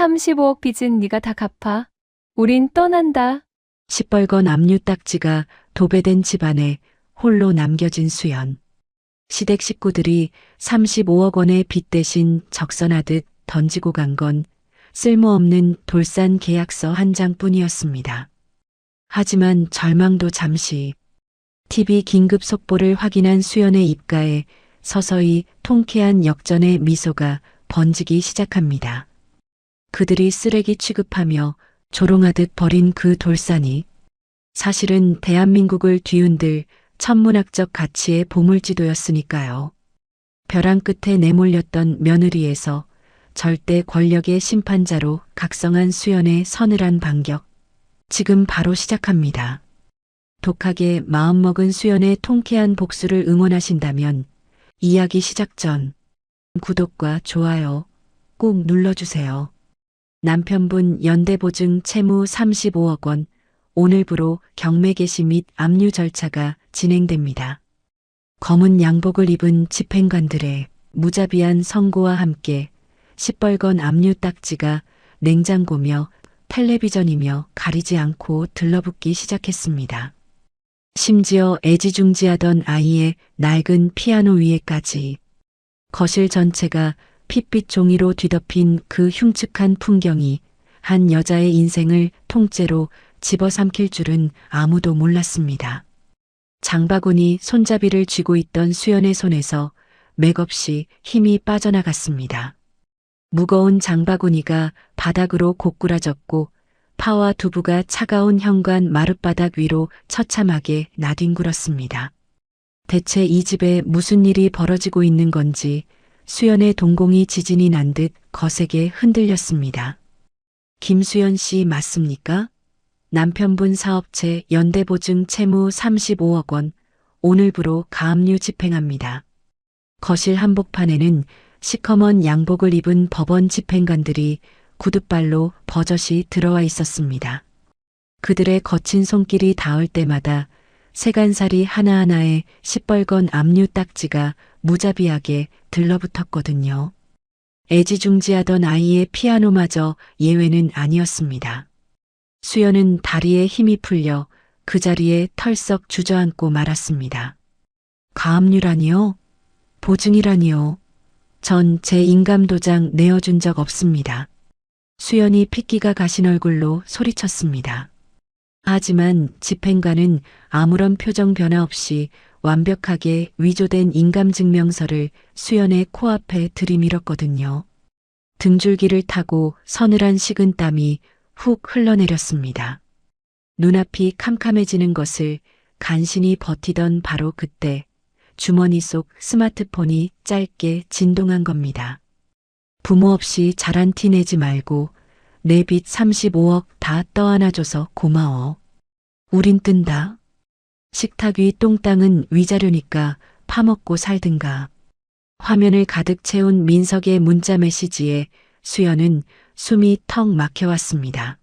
35억 빚은 네가 다 갚아. 우린 떠난다. 시뻘건 압류 딱지가 도배된 집안에 홀로 남겨진 수연. 시댁 식구들이 35억 원의 빚 대신 적선하듯 던지고 간 건 쓸모없는 돌산 계약서 한 장뿐이었습니다. 하지만 절망도 잠시. TV 긴급 속보를 확인한 수연의 입가에 서서히 통쾌한 역전의 미소가 번지기 시작합니다. 그들이 쓰레기 취급하며 조롱하듯 버린 그 돌산이 사실은 대한민국을 뒤흔들 천문학적 가치의 보물지도였으니까요. 벼랑 끝에 내몰렸던 며느리에서 절대 권력의 심판자로 각성한 수연의 서늘한 반격. 지금 바로 시작합니다. 독하게 마음먹은 수연의 통쾌한 복수를 응원하신다면 이야기 시작 전 구독과 좋아요 꼭 눌러주세요. 남편분 연대보증 채무 35억 원, 오늘부로 경매 개시 및 압류 절차가 진행됩니다. 검은 양복을 입은 집행관들의 무자비한 선고와 함께 시뻘건 압류 딱지가 냉장고며 텔레비전이며 가리지 않고 들러붙기 시작했습니다. 심지어 애지중지하던 아이의 낡은 피아노 위에까지. 거실 전체가 핏빛 종이로 뒤덮인 그 흉측한 풍경이 한 여자의 인생을 통째로 집어삼킬 줄은 아무도 몰랐습니다. 장바구니 손잡이를 쥐고 있던 수연의 손에서 맥없이 힘이 빠져나갔습니다. 무거운 장바구니가 바닥으로 고꾸라졌고 파와 두부가 차가운 현관 마룻바닥 위로 처참하게 나뒹굴었습니다. 대체 이 집에 무슨 일이 벌어지고 있는 건지 수연의 동공이 지진이 난 듯 거세게 흔들렸습니다. 김수연 씨 맞습니까? 남편분 사업체 연대보증 채무 35억 원, 오늘부로 가압류 집행합니다. 거실 한복판에는 시커먼 양복을 입은 법원 집행관들이 구둣발로 버젓이 들어와 있었습니다. 그들의 거친 손길이 닿을 때마다 세간살이 하나하나에 시뻘건 압류 딱지가 무자비하게 들러붙었거든요. 애지중지하던 아이의 피아노마저 예외는 아니었습니다. 수연은 다리에 힘이 풀려 그 자리에 털썩 주저앉고 말았습니다. 가압류라니요? 보증이라니요? 전 제 인감도장 내어준 적 없습니다. 수연이 핏기가 가신 얼굴로 소리쳤습니다. 하지만 집행관은 아무런 표정 변화 없이 완벽하게 위조된 인감증명서를 수연의 코앞에 들이밀었거든요. 등줄기를 타고 서늘한 식은땀이 훅 흘러내렸습니다. 눈앞이 캄캄해지는 것을 간신히 버티던 바로 그때 주머니 속 스마트폰이 짧게 진동한 겁니다. 부모 없이 자란 티 내지 말고 내 빚 35억 다 떠안아줘서 고마워. 우린 뜬다. 식탁 위 똥땅은 위자료니까 파먹고 살든가. 화면을 가득 채운 민석의 문자 메시지에 수연은 숨이 턱 막혀왔습니다.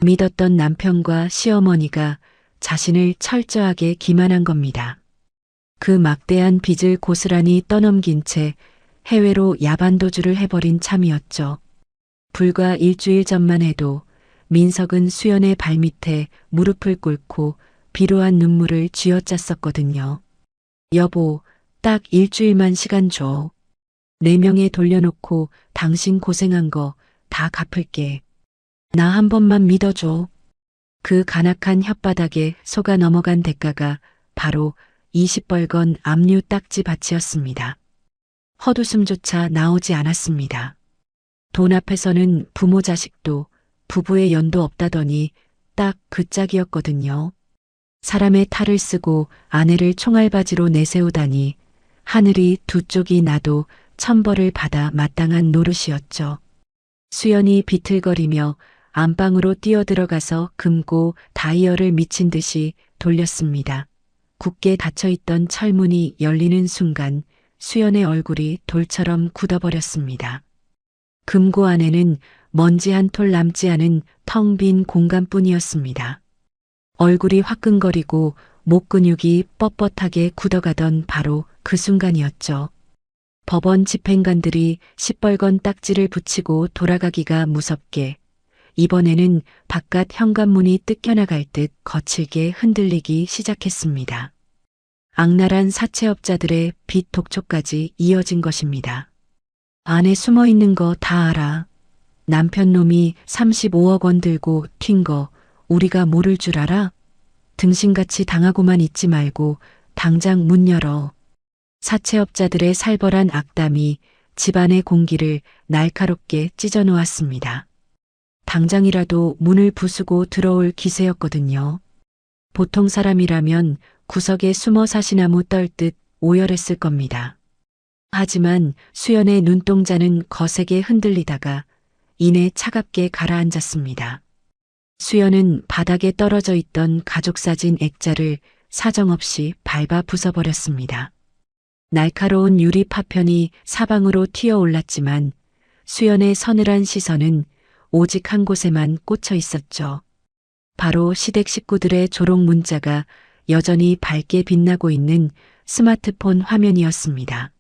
믿었던 남편과 시어머니가 자신을 철저하게 기만한 겁니다. 그 막대한 빚을 고스란히 떠넘긴 채 해외로 야반도주를 해버린 참이었죠. 불과 일주일 전만 해도 민석은 수연의 발밑에 무릎을 꿇고 비로한 눈물을 쥐어짰었거든요. 여보, 딱 일주일만 시간 줘. 4명에 돌려놓고 당신 고생한 거 다 갚을게. 나 한 번만 믿어줘. 그 간악한 혓바닥에 속아 넘어간 대가가 바로 20벌건 압류 딱지 밭이었습니다. 헛웃음조차 나오지 않았습니다. 돈 앞에서는 부모 자식도 부부의 연도 없다더니 딱 그 짝이었거든요. 사람의 탈을 쓰고 아내를 총알바지로 내세우다니 하늘이 두 쪽이 나도 천벌을 받아 마땅한 노릇이었죠. 수연이 비틀거리며 안방으로 뛰어들어가서 금고 다이얼을 미친 듯이 돌렸습니다. 굳게 닫혀있던 철문이 열리는 순간 수연의 얼굴이 돌처럼 굳어버렸습니다. 금고 안에는 먼지 한 톨 남지 않은 텅 빈 공간뿐이었습니다. 얼굴이 화끈거리고 목 근육이 뻣뻣하게 굳어가던 바로 그 순간이었죠. 법원 집행관들이 시뻘건 딱지를 붙이고 돌아가기가 무섭게 이번에는 바깥 현관문이 뜯겨나갈 듯 거칠게 흔들리기 시작했습니다. 악랄한 사채업자들의 빚 독촉까지 이어진 것입니다. 안에 숨어 있는 거 다 알아. 남편 놈이 35억 원 들고 튄 거 우리가 모를 줄 알아? 등신같이 당하고만 있지 말고 당장 문 열어. 사채업자들의 살벌한 악담이 집안의 공기를 날카롭게 찢어놓았습니다. 당장이라도 문을 부수고 들어올 기세였거든요. 보통 사람이라면 구석에 숨어 사시나무 떨듯 오열했을 겁니다. 하지만 수연의 눈동자는 거세게 흔들리다가 이내 차갑게 가라앉았습니다. 수연은 바닥에 떨어져 있던 가족사진 액자를 사정없이 밟아 부숴버렸습니다. 날카로운 유리 파편이 사방으로 튀어올랐지만 수연의 서늘한 시선은 오직 한 곳에만 꽂혀 있었죠. 바로 시댁 식구들의 조롱 문자가 여전히 밝게 빛나고 있는 스마트폰 화면이었습니다.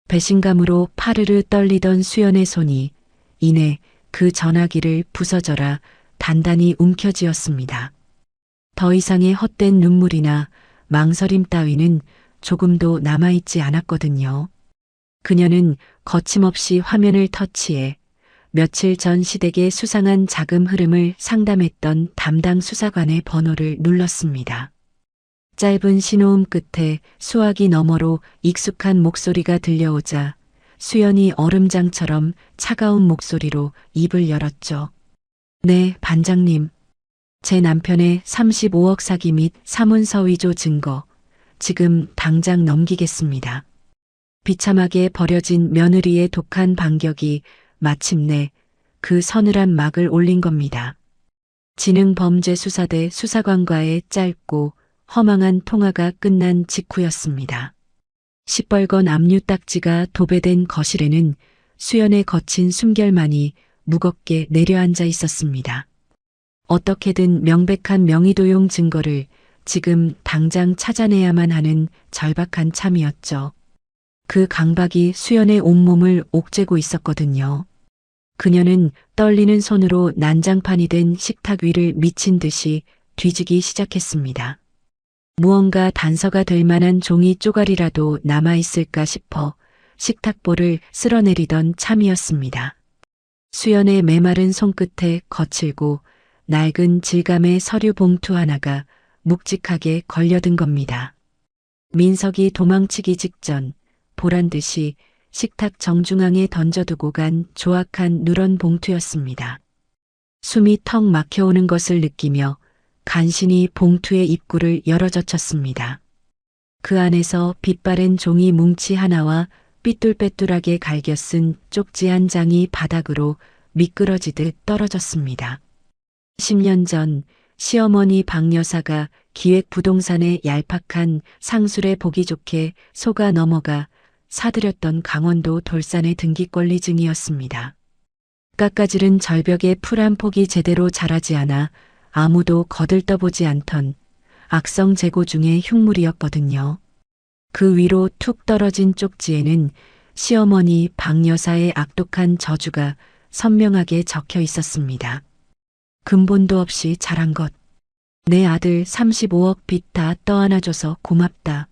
배신감으로 파르르 떨리던 수연의 손이 이내 그 전화기를 부서져라 단단히 움켜쥐었습니다. 더 이상의 헛된 눈물이나 망설임 따위는 조금도 남아있지 않았거든요. 그녀는 거침없이 화면을 터치해 며칠 전 시댁의 수상한 자금 흐름을 상담했던 담당 수사관의 번호를 눌렀습니다. 짧은 신호음 끝에 수화기 너머로 익숙한 목소리가 들려오자 수연이 얼음장처럼 차가운 목소리로 입을 열었죠. 네, 반장님. 제 남편의 35억 사기 및 사문서 위조 증거 지금 당장 넘기겠습니다. 비참하게 버려진 며느리의 독한 반격이 마침내 그 서늘한 막을 올린 겁니다. 지능범죄수사대 수사관과의 짧고 허망한 통화가 끝난 직후였습니다. 시뻘건 압류 딱지가 도배된 거실에는 수연의 거친 숨결만이 무겁게 내려앉아 있었습니다. 어떻게든 명백한 명의도용 증거를 지금 당장 찾아내야만 하는 절박한 참이었죠. 그 강박이 수연의 온몸을 옥죄고 있었거든요. 그녀는 떨리는 손으로 난장판이 된 식탁 위를 미친 듯이 뒤지기 시작했습니다. 무언가 단서가 될 만한 종이 쪼가리라도 남아있을까 싶어 식탁볼을 쓸어내리던 참이었습니다. 수연의 메마른 손끝에 거칠고 낡은 질감의 서류 봉투 하나가 묵직하게 걸려든 겁니다. 민석이 도망치기 직전 보란듯이 식탁 정중앙에 던져두고 간 조악한 누런 봉투였습니다. 숨이 턱 막혀오는 것을 느끼며 간신히 봉투의 입구를 열어젖혔습니다. 그 안에서 빛바랜 종이 뭉치 하나와 삐뚤빼뚤하게 갈겨 쓴 쪽지 한 장이 바닥으로 미끄러지듯 떨어졌습니다. 10년 전 시어머니 박 여사가 기획부동산의 얄팍한 상술에 보기 좋게 속아 넘어가 사들였던 강원도 돌산의 등기권리 증이었습니다. 깎아지른 절벽에 풀 한 폭이 제대로 자라지 않아 아무도 거들떠보지 않던 악성 재고 중의 흉물이었거든요. 그 위로 툭 떨어진 쪽지에는 시어머니 박 여사의 악독한 저주가 선명하게 적혀 있었습니다. 근본도 없이 자란 것. 내 아들 35억 빚 다 떠안아줘서 고맙다.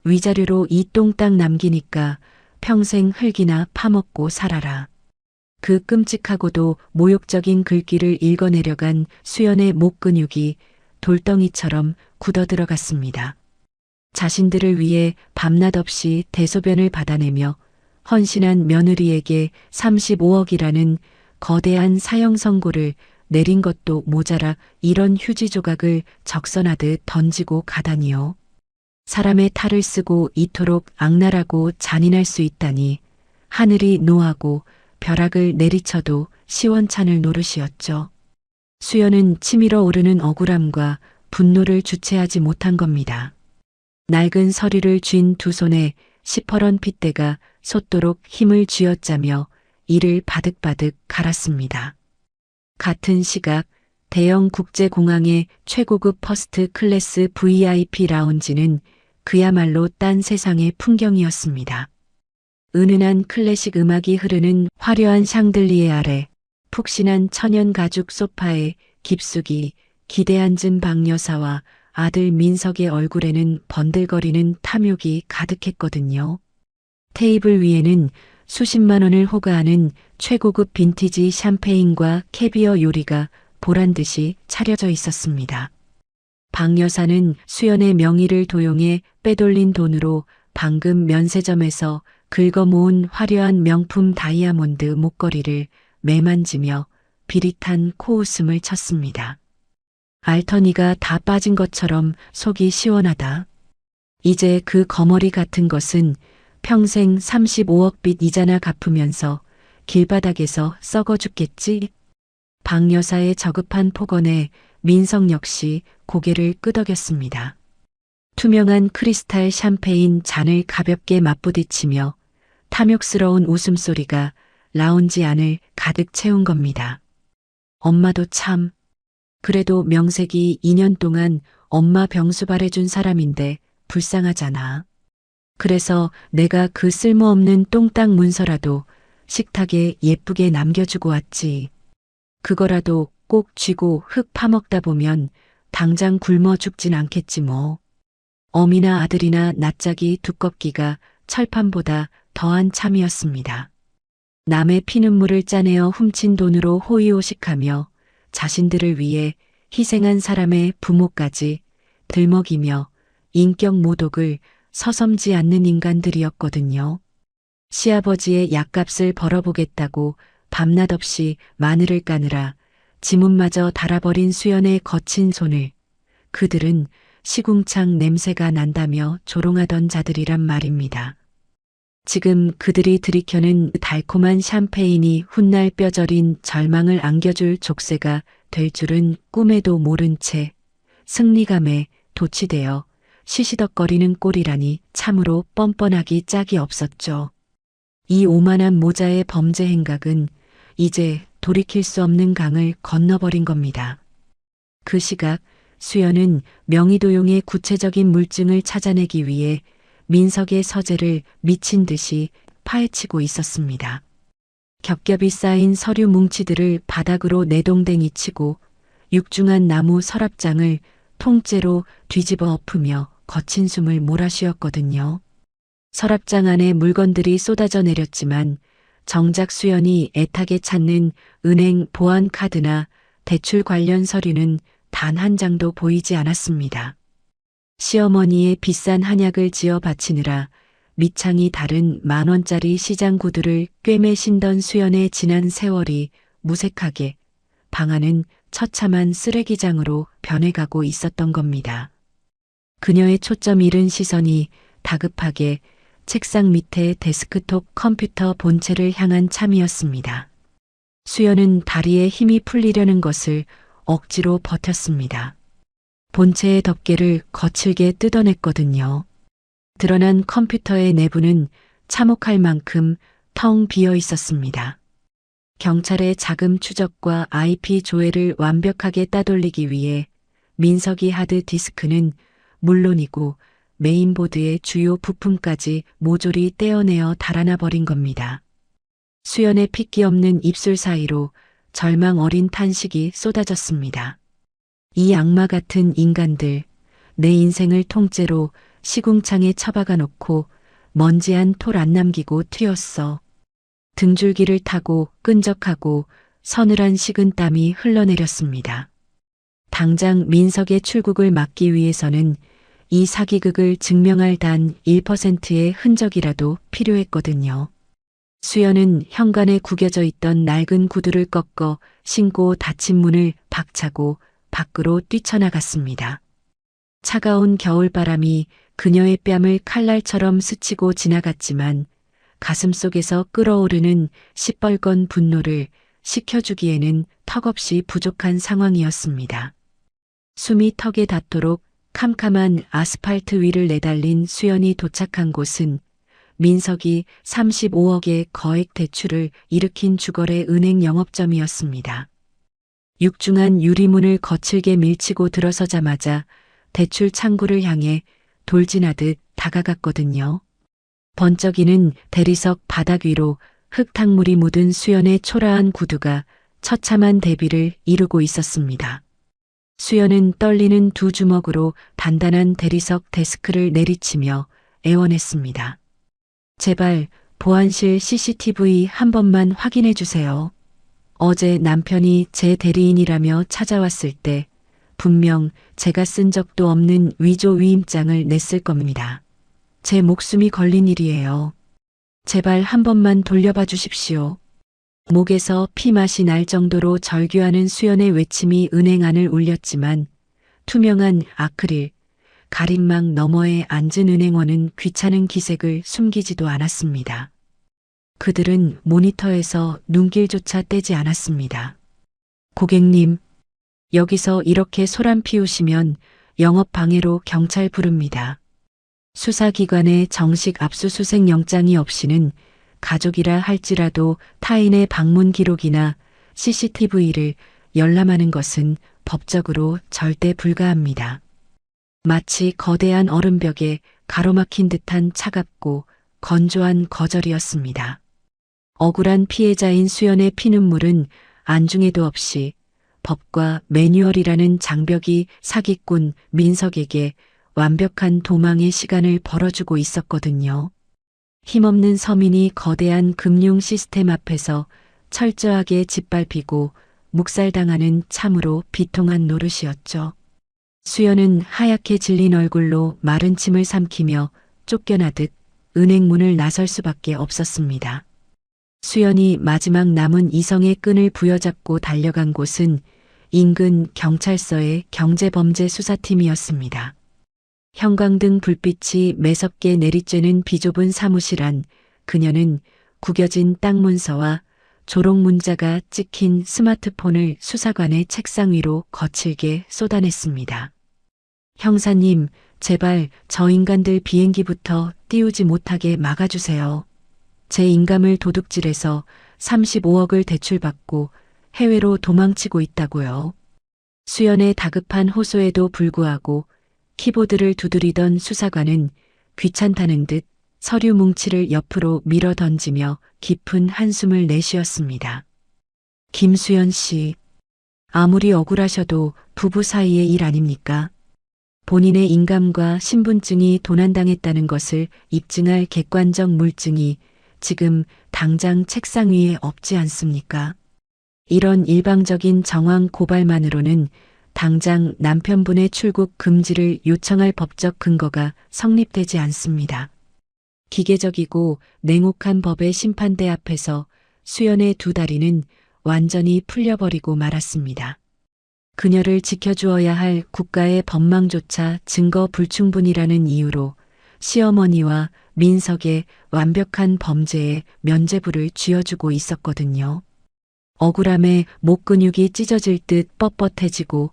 위자료로 이 똥땅 남기니까 평생 흙이나 파먹고 살아라. 그 끔찍하고도 모욕적인 글귀를 읽어내려간 수연의 목 근육이 돌덩이처럼 굳어들어갔습니다. 자신들을 위해 밤낮 없이 대소변을 받아내며 헌신한 며느리에게 35억이라는 거대한 사형 선고를 내린 것도 모자라 이런 휴지 조각을 적선하듯 던지고 가다니요. 사람의 탈을 쓰고 이토록 악랄하고 잔인할 수 있다니 하늘이 노하고 벼락을 내리쳐도 시원찮을 노릇이었죠. 수연은 치밀어 오르는 억울함과 분노를 주체하지 못한 겁니다. 낡은 서류를 쥔 두 손에 시퍼런 핏대가 솟도록 힘을 쥐어짜며 이를 바득바득 갈았습니다. 같은 시각 대형 국제공항의 최고급 퍼스트 클래스 VIP 라운지는 그야말로 딴 세상의 풍경이었습니다. 은은한 클래식 음악이 흐르는 화려한 샹들리에 아래 푹신한 천연 가죽 소파에 깊숙이 기대 앉은 박여사와 아들 민석의 얼굴에는 번들거리는 탐욕이 가득했거든요. 테이블 위에는 수십만 원을 호가하는 최고급 빈티지 샴페인과 캐비어 요리가 보란듯이 차려져 있었습니다. 박 여사는 수연의 명의를 도용해 빼돌린 돈으로 방금 면세점에서 긁어 모은 화려한 명품 다이아몬드 목걸이를 매만지며 비릿한 코웃음을 쳤습니다. 알터니가 다 빠진 것처럼 속이 시원하다. 이제 그 거머리 같은 것은 평생 35억 빚 이자나 갚으면서 길바닥에서 썩어 죽겠지. 박 여사의 저급한 폭언에 민석 역시 고개를 끄덕였습니다. 투명한 크리스탈 샴페인 잔을 가볍게 맞부딪히며 탐욕스러운 웃음소리가 라운지 안을 가득 채운 겁니다. 엄마도 참. 그래도 명색이 2년 동안 엄마 병수발해준 사람인데 불쌍하잖아. 그래서 내가 그 쓸모없는 똥땅 문서라도 식탁에 예쁘게 남겨주고 왔지. 그거라도 꼭 쥐고 흙 파먹다 보면 당장 굶어 죽진 않겠지 뭐. 어미나 아들이나 낯짝이 두껍기가 철판보다 더한 참이었습니다. 남의 피눈물을 짜내어 훔친 돈으로 호의호식하며 자신들을 위해 희생한 사람의 부모까지 들먹이며 인격 모독을 서섬지 않는 인간들이었거든요. 시아버지의 약값을 벌어보겠다고 밤낮 없이 마늘을 까느라 지문마저 달아버린 수연의 거친 손을 그들은 시궁창 냄새가 난다며 조롱하던 자들이란 말입니다. 지금 그들이 들이켜는 달콤한 샴페인이 훗날 뼈저린 절망을 안겨줄 족쇄가 될 줄은 꿈에도 모른 채 승리감에 도취되어 시시덕거리는 꼴이라니 참으로 뻔뻔하기 짝이 없었죠. 이 오만한 모자의 범죄 행각은 이제 돌이킬 수 없는 강을 건너버린 겁니다. 그 시각 수연은 명의도용의 구체적인 물증을 찾아내기 위해 민석의 서재를 미친 듯이 파헤치고 있었습니다. 겹겹이 쌓인 서류 뭉치들을 바닥으로 내동댕이 치고 육중한 나무 서랍장을 통째로 뒤집어 엎으며 거친 숨을 몰아쉬었거든요. 서랍장 안에 물건들이 쏟아져 내렸지만 정작 수연이 애타게 찾는 은행 보안 카드나 대출 관련 서류는 단 한 장도 보이지 않았습니다. 시어머니의 비싼 한약을 지어 바치느라 밑창이 다른 10,000원짜리 시장 구두를 꿰매 신던 수연의 지난 세월이 무색하게 방 안은 처참한 쓰레기장으로 변해가고 있었던 겁니다. 그녀의 초점 잃은 시선이 다급하게 책상 밑에 데스크톱 컴퓨터 본체를 향한 참이었습니다. 수연은 다리에 힘이 풀리려는 것을 억지로 버텼습니다. 본체의 덮개를 거칠게 뜯어냈거든요. 드러난 컴퓨터의 내부는 참혹할 만큼 텅 비어 있었습니다. 경찰의 자금 추적과 IP 조회를 완벽하게 따돌리기 위해 민석이 하드 디스크는 물론이고 메인보드의 주요 부품까지 모조리 떼어내어 달아나 버린 겁니다. 수연의 핏기 없는 입술 사이로 절망 어린 탄식이 쏟아졌습니다. 이 악마 같은 인간들, 내 인생을 통째로 시궁창에 처박아 놓고 먼지 한 톨 안 남기고 튀었어. 등줄기를 타고 끈적하고 서늘한 식은땀이 흘러내렸습니다. 당장 민석의 출국을 막기 위해서는 이 사기극을 증명할 단 1%의 흔적이라도 필요했거든요. 수연은 현관에 구겨져 있던 낡은 구두를 꺾어 신고 닫힌 문을 박차고 밖으로 뛰쳐나갔습니다. 차가운 겨울바람이 그녀의 뺨을 칼날처럼 스치고 지나갔지만 가슴속에서 끓어오르는 시뻘건 분노를 식혀주기에는 턱없이 부족한 상황이었습니다. 숨이 턱에 닿도록 캄캄한 아스팔트 위를 내달린 수연이 도착한 곳은 민석이 35억의 거액 대출을 일으킨 주거래 은행 영업점이었습니다. 육중한 유리문을 거칠게 밀치고 들어서자마자 대출 창구를 향해 돌진하듯 다가갔거든요. 번쩍이는 대리석 바닥 위로 흙탕물이 묻은 수연의 초라한 구두가 처참한 대비를 이루고 있었습니다. 수연은 떨리는 두 주먹으로 단단한 대리석 데스크를 내리치며 애원했습니다. 제발 보안실 CCTV 한 번만 확인해 주세요. 어제 남편이 제 대리인이라며 찾아왔을 때 분명 제가 쓴 적도 없는 위조 위임장을 냈을 겁니다. 제 목숨이 걸린 일이에요. 제발 한 번만 돌려봐 주십시오. 목에서 피맛이 날 정도로 절규하는 수연의 외침이 은행 안을 울렸지만 투명한 아크릴, 가림막 너머에 앉은 은행원은 귀찮은 기색을 숨기지도 않았습니다. 그들은 모니터에서 눈길조차 떼지 않았습니다. 고객님, 여기서 이렇게 소란 피우시면 영업방해로 경찰 부릅니다. 수사기관의 정식 압수수색 영장이 없이는 가족이라 할지라도 타인의 방문 기록이나 CCTV를 열람하는 것은 법적으로 절대 불가합니다. 마치 거대한 얼음벽에 가로막힌 듯한 차갑고 건조한 거절이었습니다. 억울한 피해자인 수연의 피눈물은 안중에도 없이 법과 매뉴얼이라는 장벽이 사기꾼 민석에게 완벽한 도망의 시간을 벌어주고 있었거든요. 힘없는 서민이 거대한 금융 시스템 앞에서 철저하게 짓밟히고 묵살당하는 참으로 비통한 노릇이었죠. 수연은 하얗게 질린 얼굴로 마른 침을 삼키며 쫓겨나듯 은행 문을 나설 수밖에 없었습니다. 수연이 마지막 남은 이성의 끈을 부여잡고 달려간 곳은 인근 경찰서의 경제범죄 수사팀이었습니다. 형광등 불빛이 매섭게 내리쬐는 비좁은 사무실 안 그녀는 구겨진 땅 문서와 조롱 문자가 찍힌 스마트폰을 수사관의 책상 위로 거칠게 쏟아냈습니다. 형사님, 제발 저 인간들 비행기부터 띄우지 못하게 막아주세요. 제 인감을 도둑질해서 35억을 대출받고 해외로 도망치고 있다고요. 수연의 다급한 호소에도 불구하고 키보드를 두드리던 수사관은 귀찮다는 듯 서류 뭉치를 옆으로 밀어 던지며 깊은 한숨을 내쉬었습니다. 김수연 씨, 아무리 억울하셔도 부부 사이의 일 아닙니까? 본인의 인감과 신분증이 도난당했다는 것을 입증할 객관적 물증이 지금 당장 책상 위에 없지 않습니까? 이런 일방적인 정황 고발만으로는 당장 남편분의 출국 금지를 요청할 법적 근거가 성립되지 않습니다. 기계적이고 냉혹한 법의 심판대 앞에서 수연의 두 다리는 완전히 풀려버리고 말았습니다. 그녀를 지켜주어야 할 국가의 법망조차 증거 불충분이라는 이유로 시어머니와 민석의 완벽한 범죄에 면죄부를 쥐어주고 있었거든요. 억울함에 목 근육이 찢어질 듯 뻣뻣해지고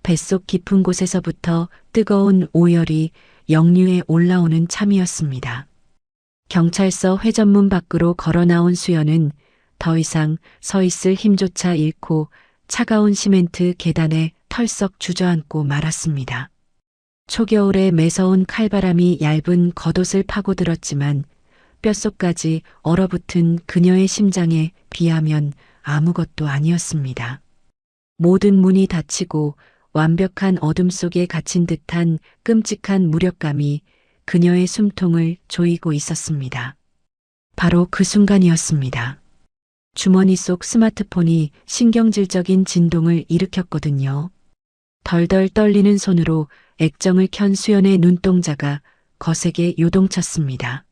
뱃속 깊은 곳에서부터 뜨거운 오열이 역류에 올라오는 참이었습니다. 경찰서 회전문 밖으로 걸어 나온 수연은 더 이상 서 있을 힘조차 잃고 차가운 시멘트 계단에 털썩 주저앉고 말았습니다. 초겨울에 매서운 칼바람이 얇은 겉옷을 파고들었지만 뼛속까지 얼어붙은 그녀의 심장에 비하면 아무것도 아니었습니다. 모든 문이 닫히고 완벽한 어둠 속에 갇힌 듯한 끔찍한 무력감이 그녀의 숨통을 조이고 있었습니다. 바로 그 순간이었습니다. 주머니 속 스마트폰이 신경질적인 진동을 일으켰거든요. 덜덜 떨리는 손으로 액정을 켠 수연의 눈동자가 거세게 요동쳤습니다.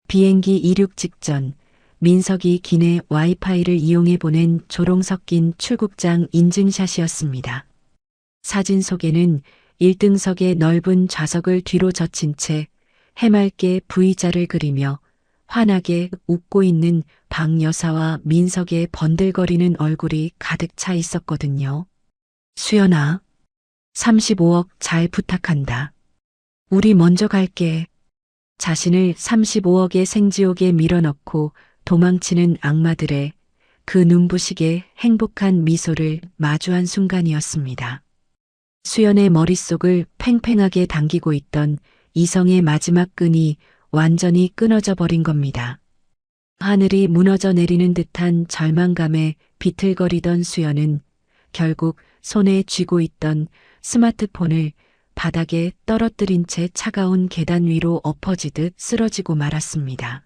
비행기 이륙 직전 민석이 기내 와이파이를 이용해 보낸 조롱 섞인 출국장 인증샷이었습니다. 사진 속에는 1등석의 넓은 좌석을 뒤로 젖힌 채 해맑게 V자를 그리며 환하게 웃고 있는 박 여사와 민석의 번들거리는 얼굴이 가득 차 있었거든요. 수연아, 35억 잘 부탁한다. 우리 먼저 갈게. 자신을 35억의 생지옥에 밀어넣고 도망치는 악마들의 그 눈부시게 행복한 미소를 마주한 순간이었습니다. 수연의 머릿속을 팽팽하게 당기고 있던 이성의 마지막 끈이 완전히 끊어져 버린 겁니다. 하늘이 무너져 내리는 듯한 절망감에 비틀거리던 수연은 결국 손에 쥐고 있던 스마트폰을 바닥에 떨어뜨린 채 차가운 계단 위로 엎어지듯 쓰러지고 말았습니다.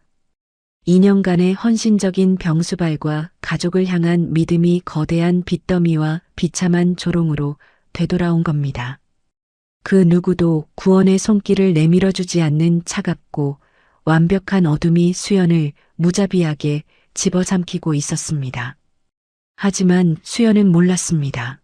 2년간의 헌신적인 병수발과 가족을 향한 믿음이 거대한 빚더미와 비참한 조롱으로 되돌아온 겁니다. 그 누구도 구원의 손길을 내밀어주지 않는 차갑고 완벽한 어둠이 수연을 무자비하게 집어삼키고 있었습니다. 하지만 수연은 몰랐습니다.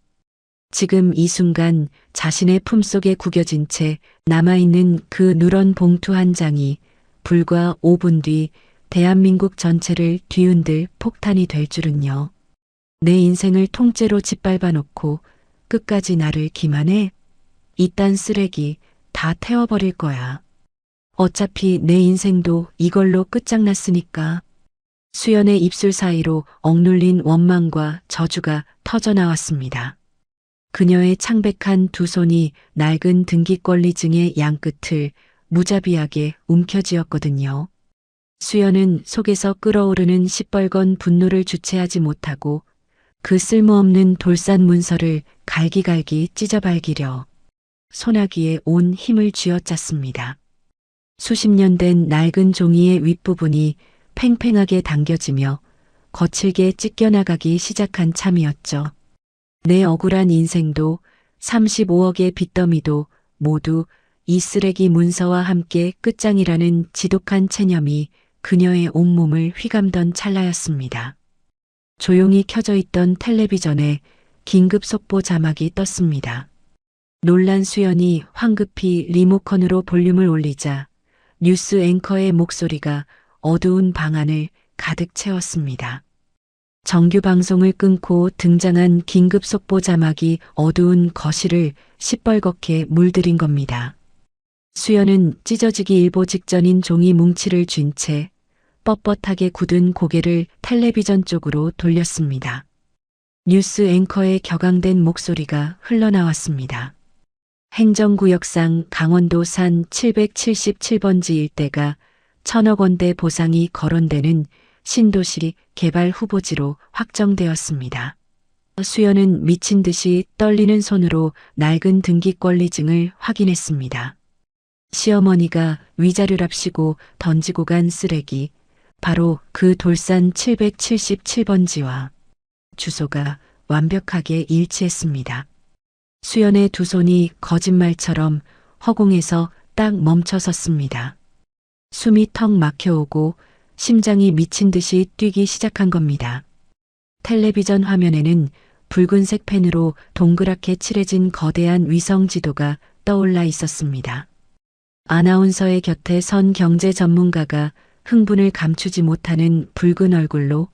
지금 이 순간 자신의 품속에 구겨진 채 남아있는 그 누런 봉투 한 장이 불과 5분 뒤 대한민국 전체를 뒤흔들 폭탄이 될 줄은요. 내 인생을 통째로 짓밟아 놓고 끝까지 나를 기만해? 이딴 쓰레기 다 태워버릴 거야. 어차피 내 인생도 이걸로 끝장났으니까. 수연의 입술 사이로 억눌린 원망과 저주가 터져나왔습니다. 그녀의 창백한 두 손이 낡은 등기권리증의 양끝을 무자비하게 움켜쥐었거든요. 수연은 속에서 끓어오르는 시뻘건 분노를 주체하지 못하고 그 쓸모없는 돌산 문서를 갈기갈기 찢어발기려 소나기에 온 힘을 쥐어짰습니다. 수십 년 된 낡은 종이의 윗부분이 팽팽하게 당겨지며 거칠게 찢겨나가기 시작한 참이었죠. 내 억울한 인생도 35억의 빚더미도 모두 이 쓰레기 문서와 함께 끝장이라는 지독한 체념이 그녀의 온몸을 휘감던 찰나였습니다. 조용히 켜져 있던 텔레비전에 긴급 속보 자막이 떴습니다. 놀란 수연이 황급히 리모컨으로 볼륨을 올리자 뉴스 앵커의 목소리가 어두운 방 안을 가득 채웠습니다. 정규 방송을 끊고 등장한 긴급 속보 자막이 어두운 거실을 시뻘겋게 물들인 겁니다. 수연은 찢어지기 일보 직전인 종이 뭉치를 쥔 채 뻣뻣하게 굳은 고개를 텔레비전 쪽으로 돌렸습니다. 뉴스 앵커의 격앙된 목소리가 흘러나왔습니다. 행정구역상 강원도산 777번지 일대가 1,000억 원대 보상이 거론되는 신도시 개발 후보지로 확정되었습니다. 수연은 미친 듯이 떨리는 손으로 낡은 등기권리증을 확인했습니다. 시어머니가 위자료랍시고 던지고 간 쓰레기, 바로 그 돌산 777번지와 주소가 완벽하게 일치했습니다. 수연의 두 손이 거짓말처럼 허공에서 딱 멈춰섰습니다. 숨이 턱 막혀오고 심장이 미친 듯이 뛰기 시작한 겁니다. 텔레비전 화면에는 붉은색 펜으로 동그랗게 칠해진 거대한 위성 지도가 떠올라 있었습니다. 아나운서의 곁에 선 경제 전문가가 흥분을 감추지 못하는 붉은 얼굴로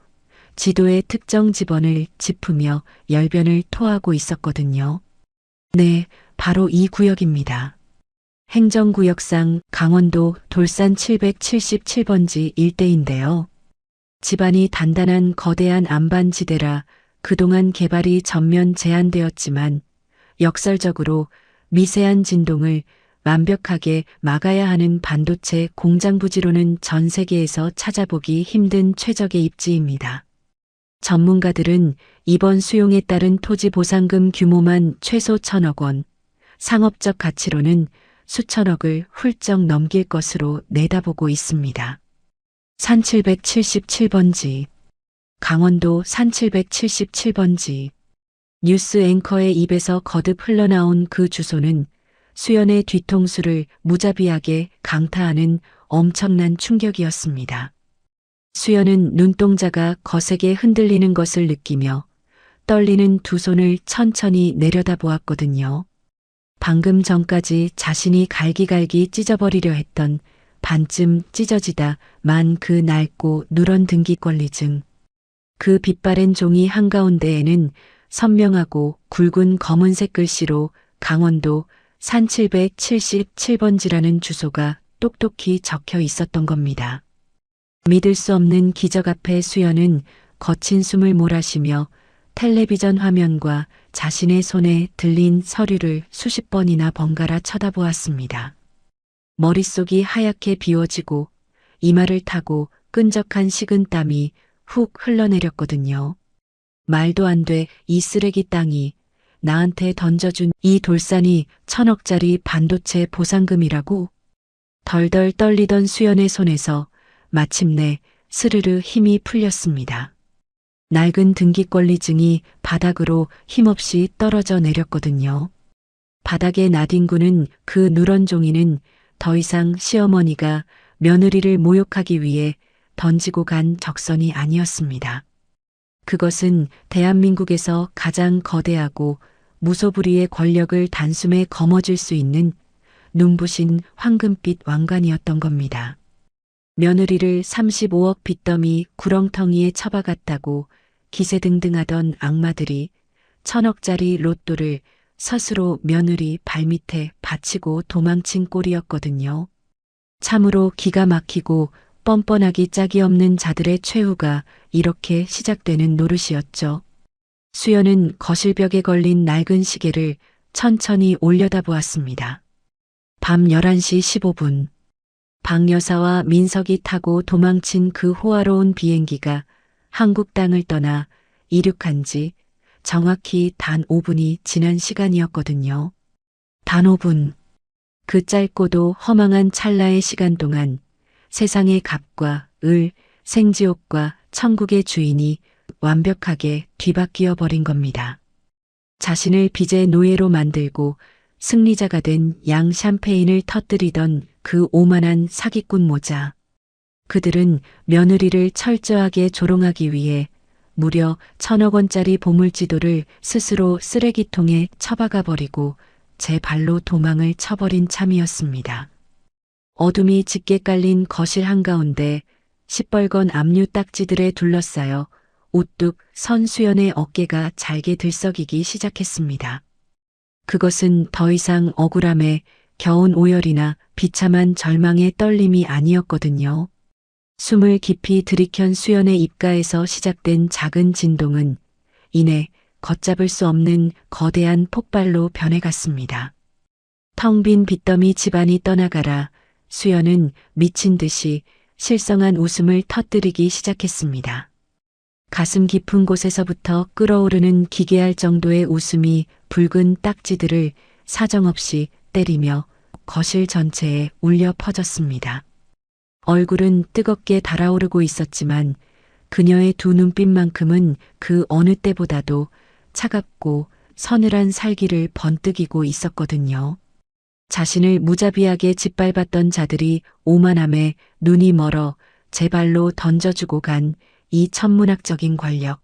지도의 특정 지번을 짚으며 열변을 토하고 있었거든요. 네, 바로 이 구역입니다. 행정구역상 강원도 돌산 777번지 일대인데요. 집안이 단단한 거대한 안반지대라 그동안 개발이 전면 제한되었지만 역설적으로 미세한 진동을 완벽하게 막아야 하는 반도체 공장 부지로는 전 세계에서 찾아보기 힘든 최적의 입지입니다. 전문가들은 이번 수용에 따른 토지 보상금 규모만 최소 1,000억 원, 상업적 가치로는 수천억을 훌쩍 넘길 것으로 내다보고 있습니다. 산 777번지, 강원도 산 777번지. 뉴스 앵커의 입에서 거듭 흘러나온 그 주소는 수연의 뒤통수를 무자비하게 강타하는 엄청난 충격이었습니다. 수연은 눈동자가 거세게 흔들리는 것을 느끼며 떨리는 두 손을 천천히 내려다보았거든요. 방금 전까지 자신이 갈기갈기 찢어버리려 했던 반쯤 찢어지다 만 그 낡고 누런 등기권리증. 그 빛바랜 종이 한가운데에는 선명하고 굵은 검은색 글씨로 강원도 산 777번지라는 주소가 똑똑히 적혀 있었던 겁니다. 믿을 수 없는 기적 앞에 수연은 거친 숨을 몰아쉬며 텔레비전 화면과 자신의 손에 들린 서류를 수십 번이나 번갈아 쳐다보았습니다. 머릿속이 하얗게 비워지고 이마를 타고 끈적한 식은 땀이 훅 흘러내렸거든요. 말도 안 돼, 이 쓰레기 땅이 나한테 던져준 이 돌산이 1,000억짜리 반도체 보상금이라고? 덜덜 떨리던 수연의 손에서 마침내 스르르 힘이 풀렸습니다. 낡은 등기권리증이 바닥으로 힘없이 떨어져 내렸거든요. 바닥에 나뒹구는 그 누런 종이는 더 이상 시어머니가 며느리를 모욕하기 위해 던지고 간 적선이 아니었습니다. 그것은 대한민국에서 가장 거대하고 무소불위의 권력을 단숨에 거머쥘 수 있는 눈부신 황금빛 왕관이었던 겁니다. 며느리를 35억 빚더미 구렁텅이에 처박았다고 기세등등하던 악마들이 1,000억짜리 로또를 스스로 며느리 발밑에 바치고 도망친 꼴이었거든요. 참으로 기가 막히고 뻔뻔하기 짝이 없는 자들의 최후가 이렇게 시작되는 노릇이었죠. 수연은 거실벽에 걸린 낡은 시계를 천천히 올려다보았습니다. 밤 11시 15분. 박 여사와 민석이 타고 도망친 그 호화로운 비행기가 한국 땅을 떠나 이륙한 지 정확히 단 5분이 지난 시간이었거든요. 단 5분. 그 짧고도 허망한 찰나의 시간 동안 세상의 갑과 을, 생지옥과 천국의 주인이 완벽하게 뒤바뀌어 버린 겁니다. 자신을 빚의 노예로 만들고 승리자가 된 양 샴페인을 터뜨리던 그 오만한 사기꾼 모자. 그들은 며느리를 철저하게 조롱하기 위해 무려 1,000억 원짜리 보물지도를 스스로 쓰레기통에 처박아 버리고 제 발로 도망을 쳐버린 참이었습니다. 어둠이 짙게 깔린 거실 한가운데 시뻘건 압류 딱지들에 둘러싸여 우뚝 선 수연의 어깨가 잘게 들썩이기 시작했습니다. 그것은 더 이상 억울함에 겨운 오열이나 비참한 절망의 떨림이 아니었거든요. 숨을 깊이 들이켠 수연의 입가에서 시작된 작은 진동은 이내 걷잡을 수 없는 거대한 폭발로 변해갔습니다. 텅 빈 빚더미 집안이 떠나가라. 수연은 미친 듯이 실성한 웃음을 터뜨리기 시작했습니다. 가슴 깊은 곳에서부터 끓어오르는 기괴할 정도의 웃음이 붉은 딱지들을 사정없이 때리며 거실 전체에 울려 퍼졌습니다. 얼굴은 뜨겁게 달아오르고 있었지만 그녀의 두 눈빛만큼은 그 어느 때보다도 차갑고 서늘한 살기를 번뜩이고 있었거든요. 자신을 무자비하게 짓밟았던 자들이 오만함에 눈이 멀어 제 발로 던져주고 간 이 천문학적인 권력.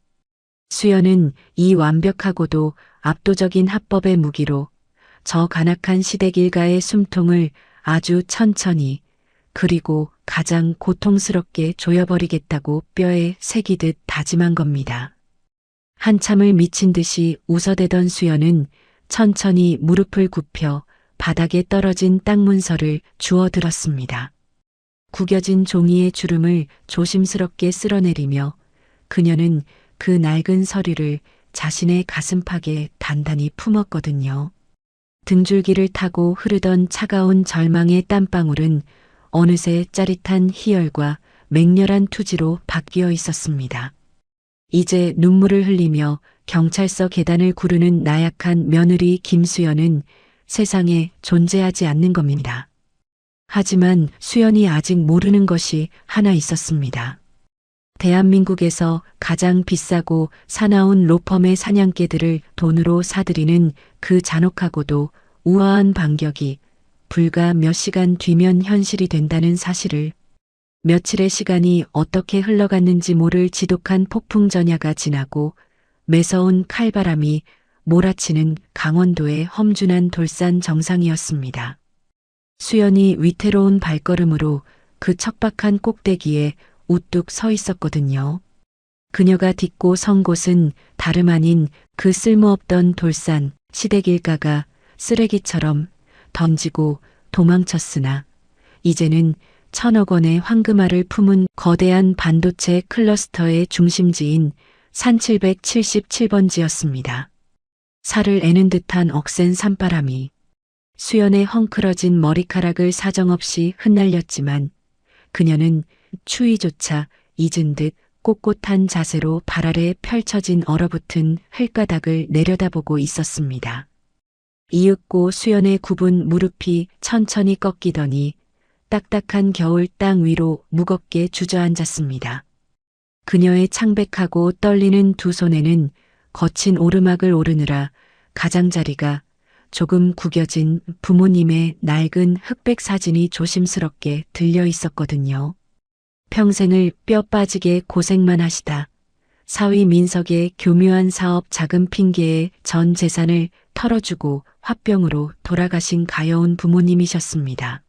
수연은 이 완벽하고도 압도적인 합법의 무기로 저 간악한 시댁 일가의 숨통을 아주 천천히 그리고 가장 고통스럽게 조여버리겠다고 뼈에 새기듯 다짐한 겁니다. 한참을 미친 듯이 웃어대던 수연은 천천히 무릎을 굽혀 바닥에 떨어진 땅 문서를 주워들었습니다. 구겨진 종이의 주름을 조심스럽게 쓸어내리며 그녀는 그 낡은 서류를 자신의 가슴팍에 단단히 품었거든요. 등줄기를 타고 흐르던 차가운 절망의 땀방울은 어느새 짜릿한 희열과 맹렬한 투지로 바뀌어 있었습니다. 이제 눈물을 흘리며 경찰서 계단을 구르는 나약한 며느리 김수연은 세상에 존재하지 않는 겁니다. 하지만 수연이 아직 모르는 것이 하나 있었습니다. 대한민국에서 가장 비싸고 사나운 로펌의 사냥개들을 돈으로 사들이는 그 잔혹하고도 우아한 반격이 불과 몇 시간 뒤면 현실이 된다는 사실을 며칠의 시간이 어떻게 흘러갔는지 모를 지독한 폭풍 전야가 지나고 매서운 칼바람이 몰아치는 강원도의 험준한 돌산 정상이었습니다. 수연이 위태로운 발걸음으로 그 척박한 꼭대기에 우뚝 서 있었거든요. 그녀가 딛고 선 곳은 다름 아닌 그 쓸모없던 돌산 시댁 일가가 쓰레기처럼 던지고 도망쳤으나 이제는 1,000억 원의 황금알을 품은 거대한 반도체 클러스터의 중심지인 산 777번지였습니다. 살을 애는 듯한 억센 산바람이 수연의 헝클어진 머리카락을 사정없이 흩날렸지만 그녀는 추위조차 잊은 듯 꼿꼿한 자세로 발 아래 펼쳐진 얼어붙은 흙가닥을 내려다보고 있었습니다. 이윽고 수연의 굽은 무릎이 천천히 꺾이더니 딱딱한 겨울 땅 위로 무겁게 주저앉았습니다. 그녀의 창백하고 떨리는 두 손에는 거친 오르막을 오르느라 가장자리가 조금 구겨진 부모님의 낡은 흑백 사진이 조심스럽게 들려 있었거든요. 평생을 뼈 빠지게 고생만 하시다. 사위 민석의 교묘한 사업 자금 핑계에 전 재산을 털어주고 화병으로 돌아가신 가여운 부모님이셨습니다.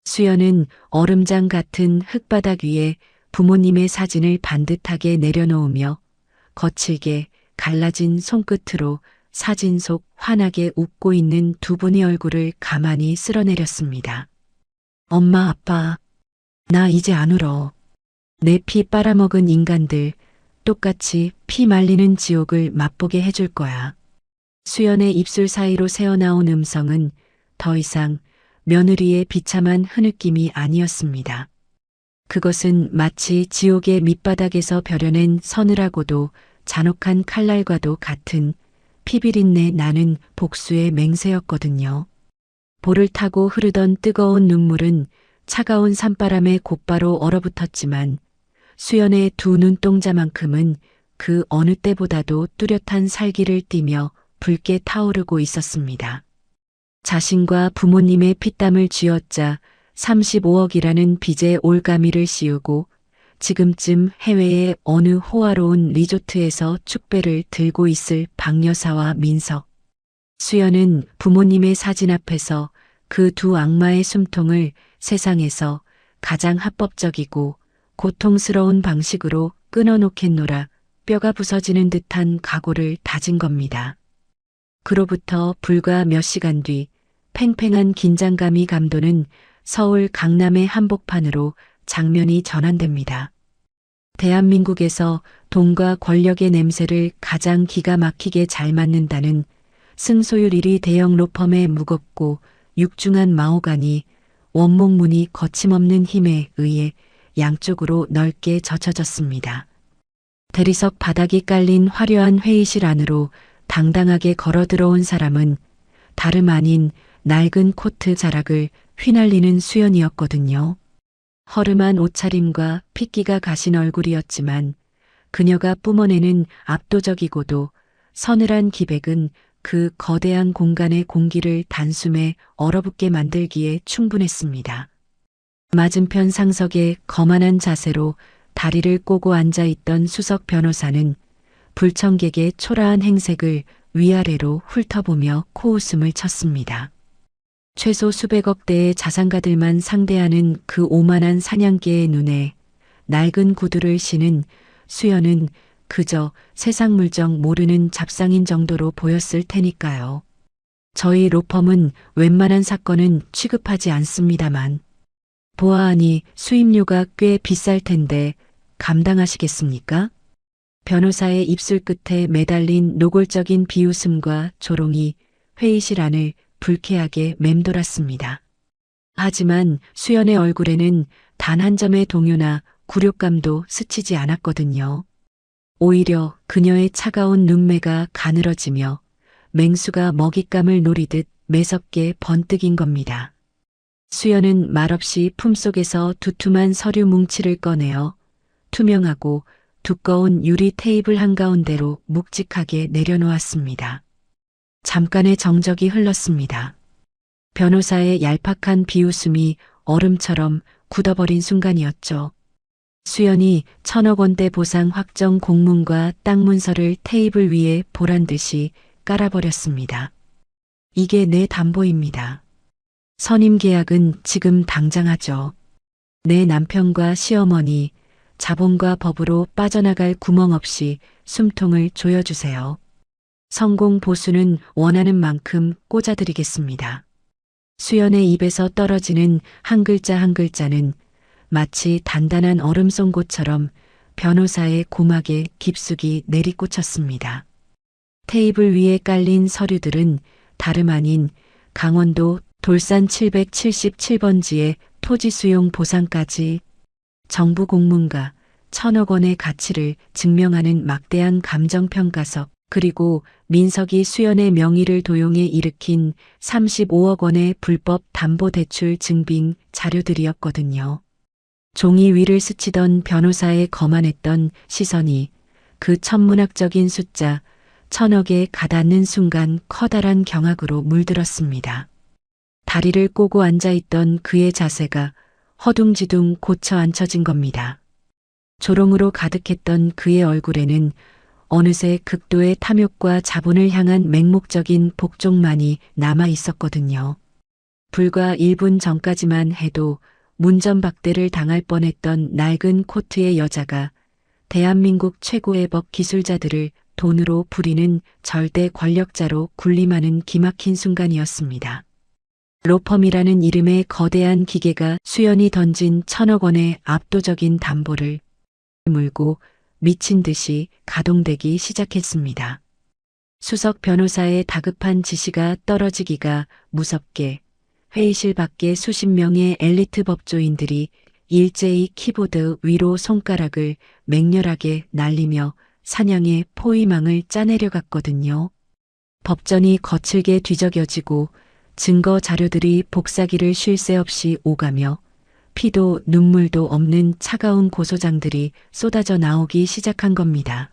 수연은 얼음장 같은 흙바닥 위에 부모님의 사진을 반듯하게 내려놓으며 거칠게 갈라진 손끝으로 사진 속 환하게 웃고 있는 두 분의 얼굴을 가만히 쓸어내렸습니다. 엄마, 아빠, 나 이제 안 울어. 내 피 빨아먹은 인간들 똑같이 피 말리는 지옥을 맛보게 해줄 거야. 수연의 입술 사이로 새어나온 음성은 더 이상 며느리의 비참한 흐느낌이 아니었습니다. 그것은 마치 지옥의 밑바닥에서 벼려낸 서늘하고도 잔혹한 칼날과도 같은 피비린내 나는 복수의 맹세였거든요. 볼을 타고 흐르던 뜨거운 눈물은 차가운 산바람에 곧바로 얼어붙었지만 수연의 두 눈동자만큼은 그 어느 때보다도 뚜렷한 살기를 띠며 붉게 타오르고 있었습니다. 자신과 부모님의 피땀을 쥐어짜 35억이라는 빚의 올가미를 씌우고 지금쯤 해외의 어느 호화로운 리조트에서 축배를 들고 있을 박여사와 민석. 수연은 부모님의 사진 앞에서 그 두 악마의 숨통을 세상에서 가장 합법적이고 고통스러운 방식으로 끊어놓겠노라 뼈가 부서지는 듯한 각오를 다진 겁니다. 그로부터 불과 몇 시간 뒤 팽팽한 긴장감이 감도는 서울 강남의 한복판으로 장면이 전환됩니다. 대한민국에서 돈과 권력의 냄새를 가장 기가 막히게 잘 맡는다는 승소율 1위 대형 로펌의 무겁고 육중한 마호간이 원목문이 거침없는 힘에 의해 양쪽으로 넓게 젖혀졌습니다. 대리석 바닥이 깔린 화려한 회의실 안으로 당당하게 걸어 들어온 사람은 다름 아닌 낡은 코트 자락을 휘날리는 수연이었거든요. 허름한 옷차림과 핏기가 가신 얼굴이었지만 그녀가 뿜어내는 압도적이고도 서늘한 기백은 그 거대한 공간의 공기를 단숨에 얼어붙게 만들기에 충분했습니다. 맞은편 상석에 거만한 자세로 다리를 꼬고 앉아있던 수석 변호사는 불청객의 초라한 행색을 위아래로 훑어보며 코웃음을 쳤습니다. 최소 수백억 대의 자산가들만 상대하는 그 오만한 사냥개의 눈에 낡은 구두를 신은 수연은 그저 세상 물정 모르는 잡상인 정도로 보였을 테니까요. 저희 로펌은 웬만한 사건은 취급하지 않습니다만 보아하니 수임료가 꽤 비쌀 텐데 감당하시겠습니까? 변호사의 입술 끝에 매달린 노골적인 비웃음과 조롱이 회의실 안을 불쾌하게 맴돌았습니다. 하지만 수연의 얼굴에는 단 한 점의 동요나 굴욕감도 스치지 않았거든요. 오히려 그녀의 차가운 눈매가 가늘어지며 맹수가 먹잇감을 노리듯 매섭게 번뜩인 겁니다. 수연은 말없이 품속에서 두툼한 서류 뭉치를 꺼내어 투명하고 두꺼운 유리 테이블 한가운데로 묵직하게 내려놓았습니다. 잠깐의 정적이 흘렀습니다. 변호사의 얄팍한 비웃음이 얼음처럼 굳어버린 순간이었죠. 수연이 1,000억 원대 보상 확정 공문과 땅 문서를 테이블 위에 보란듯이 깔아버렸습니다. 이게 내 담보입니다. 선임 계약은 지금 당장 하죠. 내 남편과 시어머니, 자본과 법으로 빠져나갈 구멍 없이 숨통을 조여주세요. 성공 보수는 원하는 만큼 꽂아드리겠습니다. 수연의 입에서 떨어지는 한 글자 한 글자는 마치 단단한 얼음송곳처럼 변호사의 고막에 깊숙이 내리꽂혔습니다. 테이블 위에 깔린 서류들은 다름 아닌 강원도 돌산 777번지의 토지 수용 보상까지 정부 공문과 1,000억 원의 가치를 증명하는 막대한 감정평가서, 그리고 민석이 수연의 명의를 도용해 일으킨 35억 원의 불법 담보대출 증빙 자료들이었거든요. 종이 위를 스치던 변호사의 거만했던 시선이 그 천문학적인 숫자 1,000억에 가닿는 순간 커다란 경악으로 물들었습니다. 다리를 꼬고 앉아있던 그의 자세가 허둥지둥 고쳐 앉혀진 겁니다. 조롱으로 가득했던 그의 얼굴에는 어느새 극도의 탐욕과 자본을 향한 맹목적인 복종만이 남아 있었거든요. 불과 1분 전까지만 해도 문전박대를 당할 뻔했던 낡은 코트의 여자가 대한민국 최고의 법 기술자들을 돈으로 부리는 절대 권력자로 군림하는 기막힌 순간이었습니다. 로펌이라는 이름의 거대한 기계가 수연이 던진 1,000억 원의 압도적인 담보를 물고 미친 듯이 가동되기 시작했습니다. 수석 변호사의 다급한 지시가 떨어지기가 무섭게 회의실 밖에 수십 명의 엘리트 법조인들이 일제히 키보드 위로 손가락을 맹렬하게 날리며 사냥의 포위망을 짜내려 갔거든요. 법전이 거칠게 뒤적여지고 증거 자료들이 복사기를 쉴 새 없이 오가며 피도 눈물도 없는 차가운 고소장들이 쏟아져 나오기 시작한 겁니다.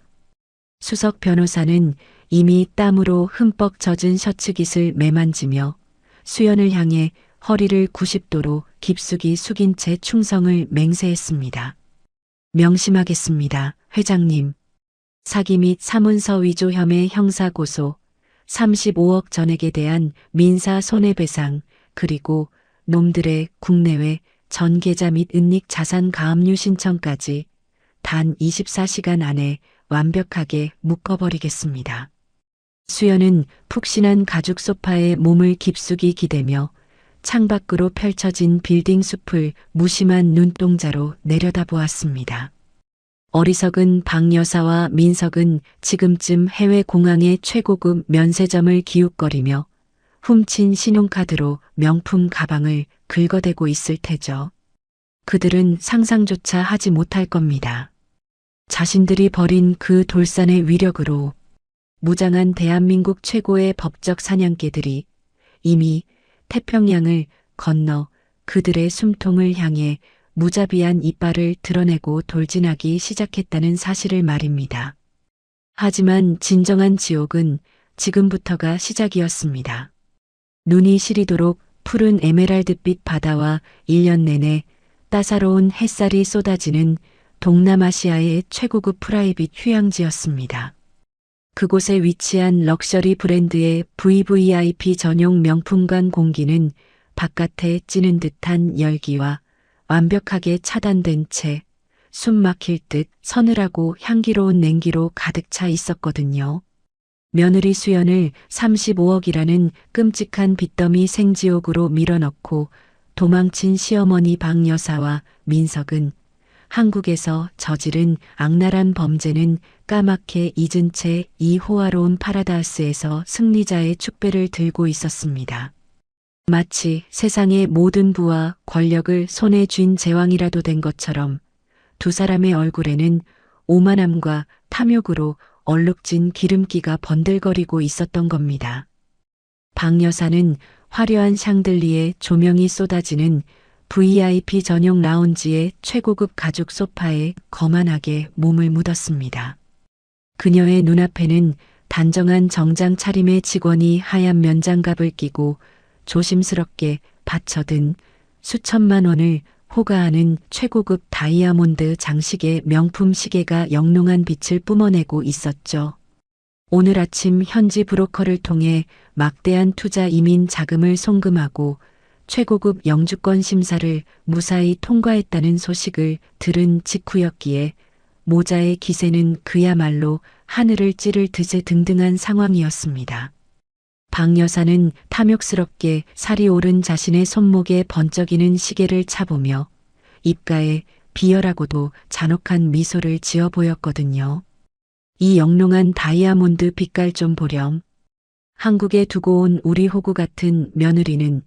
수석 변호사는 이미 땀으로 흠뻑 젖은 셔츠깃을 매만지며 수연을 향해 허리를 90도로 깊숙이 숙인 채 충성을 맹세했습니다. 명심하겠습니다, 회장님. 사기 및 사문서 위조 혐의 형사고소, 35억 전액에 대한 민사 손해배상, 그리고 놈들의 국내외 전 계좌 및 은닉 자산 가압류 신청까지 단 24시간 안에 완벽하게 묶어버리겠습니다. 수연은 푹신한 가죽 소파에 몸을 깊숙이 기대며 창밖으로 펼쳐진 빌딩 숲을 무심한 눈동자로 내려다보았습니다. 어리석은 박 여사와 민석은 지금쯤 해외 공항의 최고급 면세점을 기웃거리며 훔친 신용카드로 명품 가방을 긁어대고 있을 테죠. 그들은 상상조차 하지 못할 겁니다. 자신들이 벌인 그 돌산의 위력으로 무장한 대한민국 최고의 법적 사냥개들이 이미 태평양을 건너 그들의 숨통을 향해 무자비한 이빨을 드러내고 돌진하기 시작했다는 사실을 말입니다. 하지만 진정한 지옥은 지금부터가 시작이었습니다. 눈이 시리도록 푸른 에메랄드빛 바다와 1년 내내 따사로운 햇살이 쏟아지는 동남아시아의 최고급 프라이빗 휴양지였습니다. 그곳에 위치한 럭셔리 브랜드의 VVIP 전용 명품관 공기는 바깥에 찌는 듯한 열기와 완벽하게 차단된 채 숨 막힐 듯 서늘하고 향기로운 냉기로 가득 차 있었거든요. 며느리 수연을 35억이라는 끔찍한 빚더미 생지옥으로 밀어넣고 도망친 시어머니 박 여사와 민석은 한국에서 저지른 악랄한 범죄는 까맣게 잊은 채 이 호화로운 파라다이스에서 승리자의 축배를 들고 있었습니다. 마치 세상의 모든 부와 권력을 손에 쥔 제왕이라도 된 것처럼 두 사람의 얼굴에는 오만함과 탐욕으로 얼룩진 기름기가 번들거리고 있었던 겁니다. 박 여사는 화려한 샹들리에 조명이 쏟아지는 VIP 전용 라운지의 최고급 가죽 소파에 거만하게 몸을 묻었습니다. 그녀의 눈앞에는 단정한 정장 차림의 직원이 하얀 면장갑을 끼고 조심스럽게 받쳐든 수천만 원을 호가하는 최고급 다이아몬드 장식의 명품 시계가 영롱한 빛을 뿜어내고 있었죠. 오늘 아침 현지 브로커를 통해 막대한 투자 이민 자금을 송금하고 최고급 영주권 심사를 무사히 통과했다는 소식을 들은 직후였기에 모자의 기세는 그야말로 하늘을 찌를 듯이 등등한 상황이었습니다. 박 여사는 탐욕스럽게 살이 오른 자신의 손목에 번쩍이는 시계를 차보며 입가에 비열하고도 잔혹한 미소를 지어 보였거든요. 이 영롱한 다이아몬드 빛깔 좀 보렴. 한국에 두고 온 우리 호구 같은 며느리는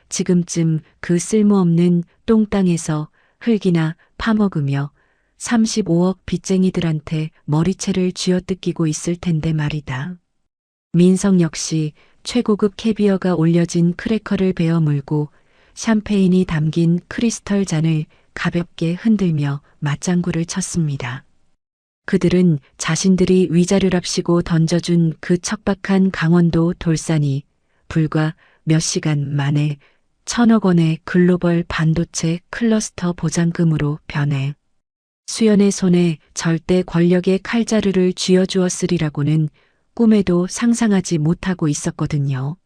지금쯤 그 쓸모없는 똥땅에서 흙이나 파먹으며 35억 빚쟁이들한테 머리채를 쥐어뜯기고 있을 텐데 말이다. 민석 역시 최고급 캐비어가 올려진 크래커를 베어 물고 샴페인이 담긴 크리스털 잔을 가볍게 흔들며 맞장구를 쳤습니다. 그들은 자신들이 위자료랍시고 던져준 그 척박한 강원도 돌산이 불과 몇 시간 만에 1,000억 원의 글로벌 반도체 클러스터 보장금으로 변해 수연의 손에 절대 권력의 칼자루를 쥐어주었으리라고는 꿈에도 상상하지 못하고 있었거든요.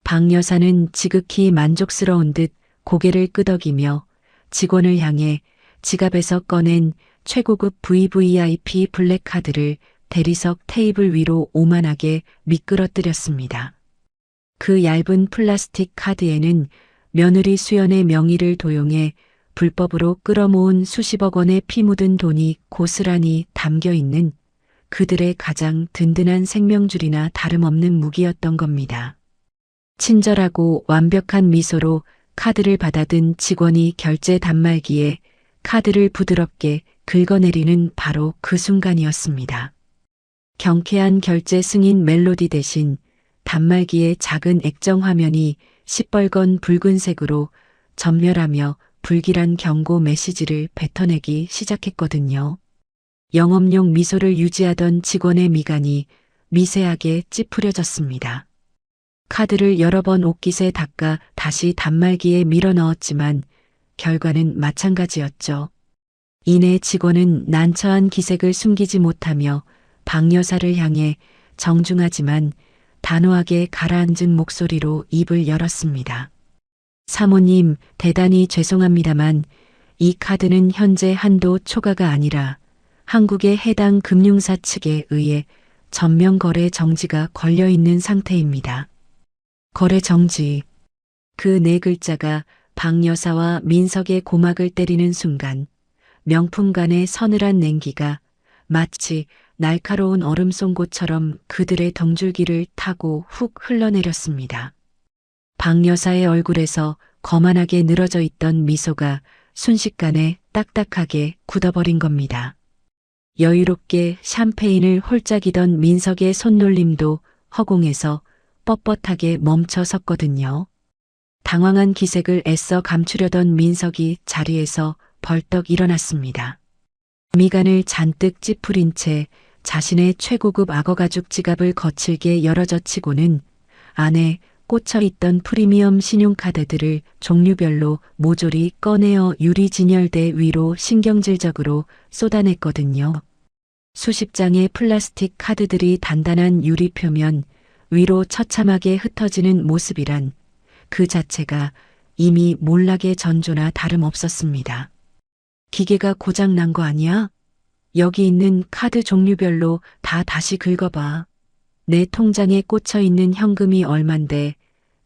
박 여사는 지극히 만족스러운 듯 고개를 끄덕이며 직원을 향해 지갑에서 꺼낸 최고급 VVIP 블랙카드를 대리석 테이블 위로 오만하게 미끄러뜨렸습니다. 그 얇은 플라스틱 카드에는 며느리 수연의 명의를 도용해 불법으로 끌어모은 수십억 원의 피 묻은 돈이 고스란히 담겨 있는 그들의 가장 든든한 생명줄이나 다름없는 무기였던 겁니다. 친절하고 완벽한 미소로 카드를 받아든 직원이 결제 단말기에 카드를 부드럽게 긁어내리는 바로 그 순간이었습니다. 경쾌한 결제 승인 멜로디 대신 단말기의 작은 액정 화면이 시뻘건 붉은색으로 전멸하며 불길한 경고 메시지를 뱉어내기 시작했거든요. 영업용 미소를 유지하던 직원의 미간이 미세하게 찌푸려졌습니다. 카드를 여러 번 옷깃에 닦아 다시 단말기에 밀어 넣었지만 결과는 마찬가지였죠. 이내 직원은 난처한 기색을 숨기지 못하며 박 여사를 향해 정중하지만 단호하게 가라앉은 목소리로 입을 열었습니다. 사모님, 대단히 죄송합니다만 이 카드는 현재 한도 초과가 아니라 한국의 해당 금융사 측에 의해 전면 거래 정지가 걸려 있는 상태입니다. 거래 정지. 그 네 글자가 박 여사와 민석의 고막을 때리는 순간 명품 간의 서늘한 냉기가 마치 날카로운 얼음송곳처럼 그들의 덩줄기를 타고 훅 흘러내렸습니다. 박 여사의 얼굴에서 거만하게 늘어져 있던 미소가 순식간에 딱딱하게 굳어버린 겁니다. 여유롭게 샴페인을 홀짝이던 민석의 손놀림도 허공에서 뻣뻣하게 멈춰 섰거든요. 당황한 기색을 애써 감추려던 민석이 자리에서 벌떡 일어났습니다. 미간을 잔뜩 찌푸린 채 자신의 최고급 악어가죽 지갑을 거칠게 열어젖히고는 안에 꽂혀있던 프리미엄 신용카드들을 종류별로 모조리 꺼내어 유리 진열대 위로 신경질적으로 쏟아냈거든요. 수십 장의 플라스틱 카드들이 단단한 유리 표면 위로 처참하게 흩어지는 모습이란 그 자체가 이미 몰락의 전조나 다름없었습니다. 기계가 고장 난 거 아니야? 여기 있는 카드 종류별로 다 다시 긁어봐. 내 통장에 꽂혀 있는 현금이 얼만데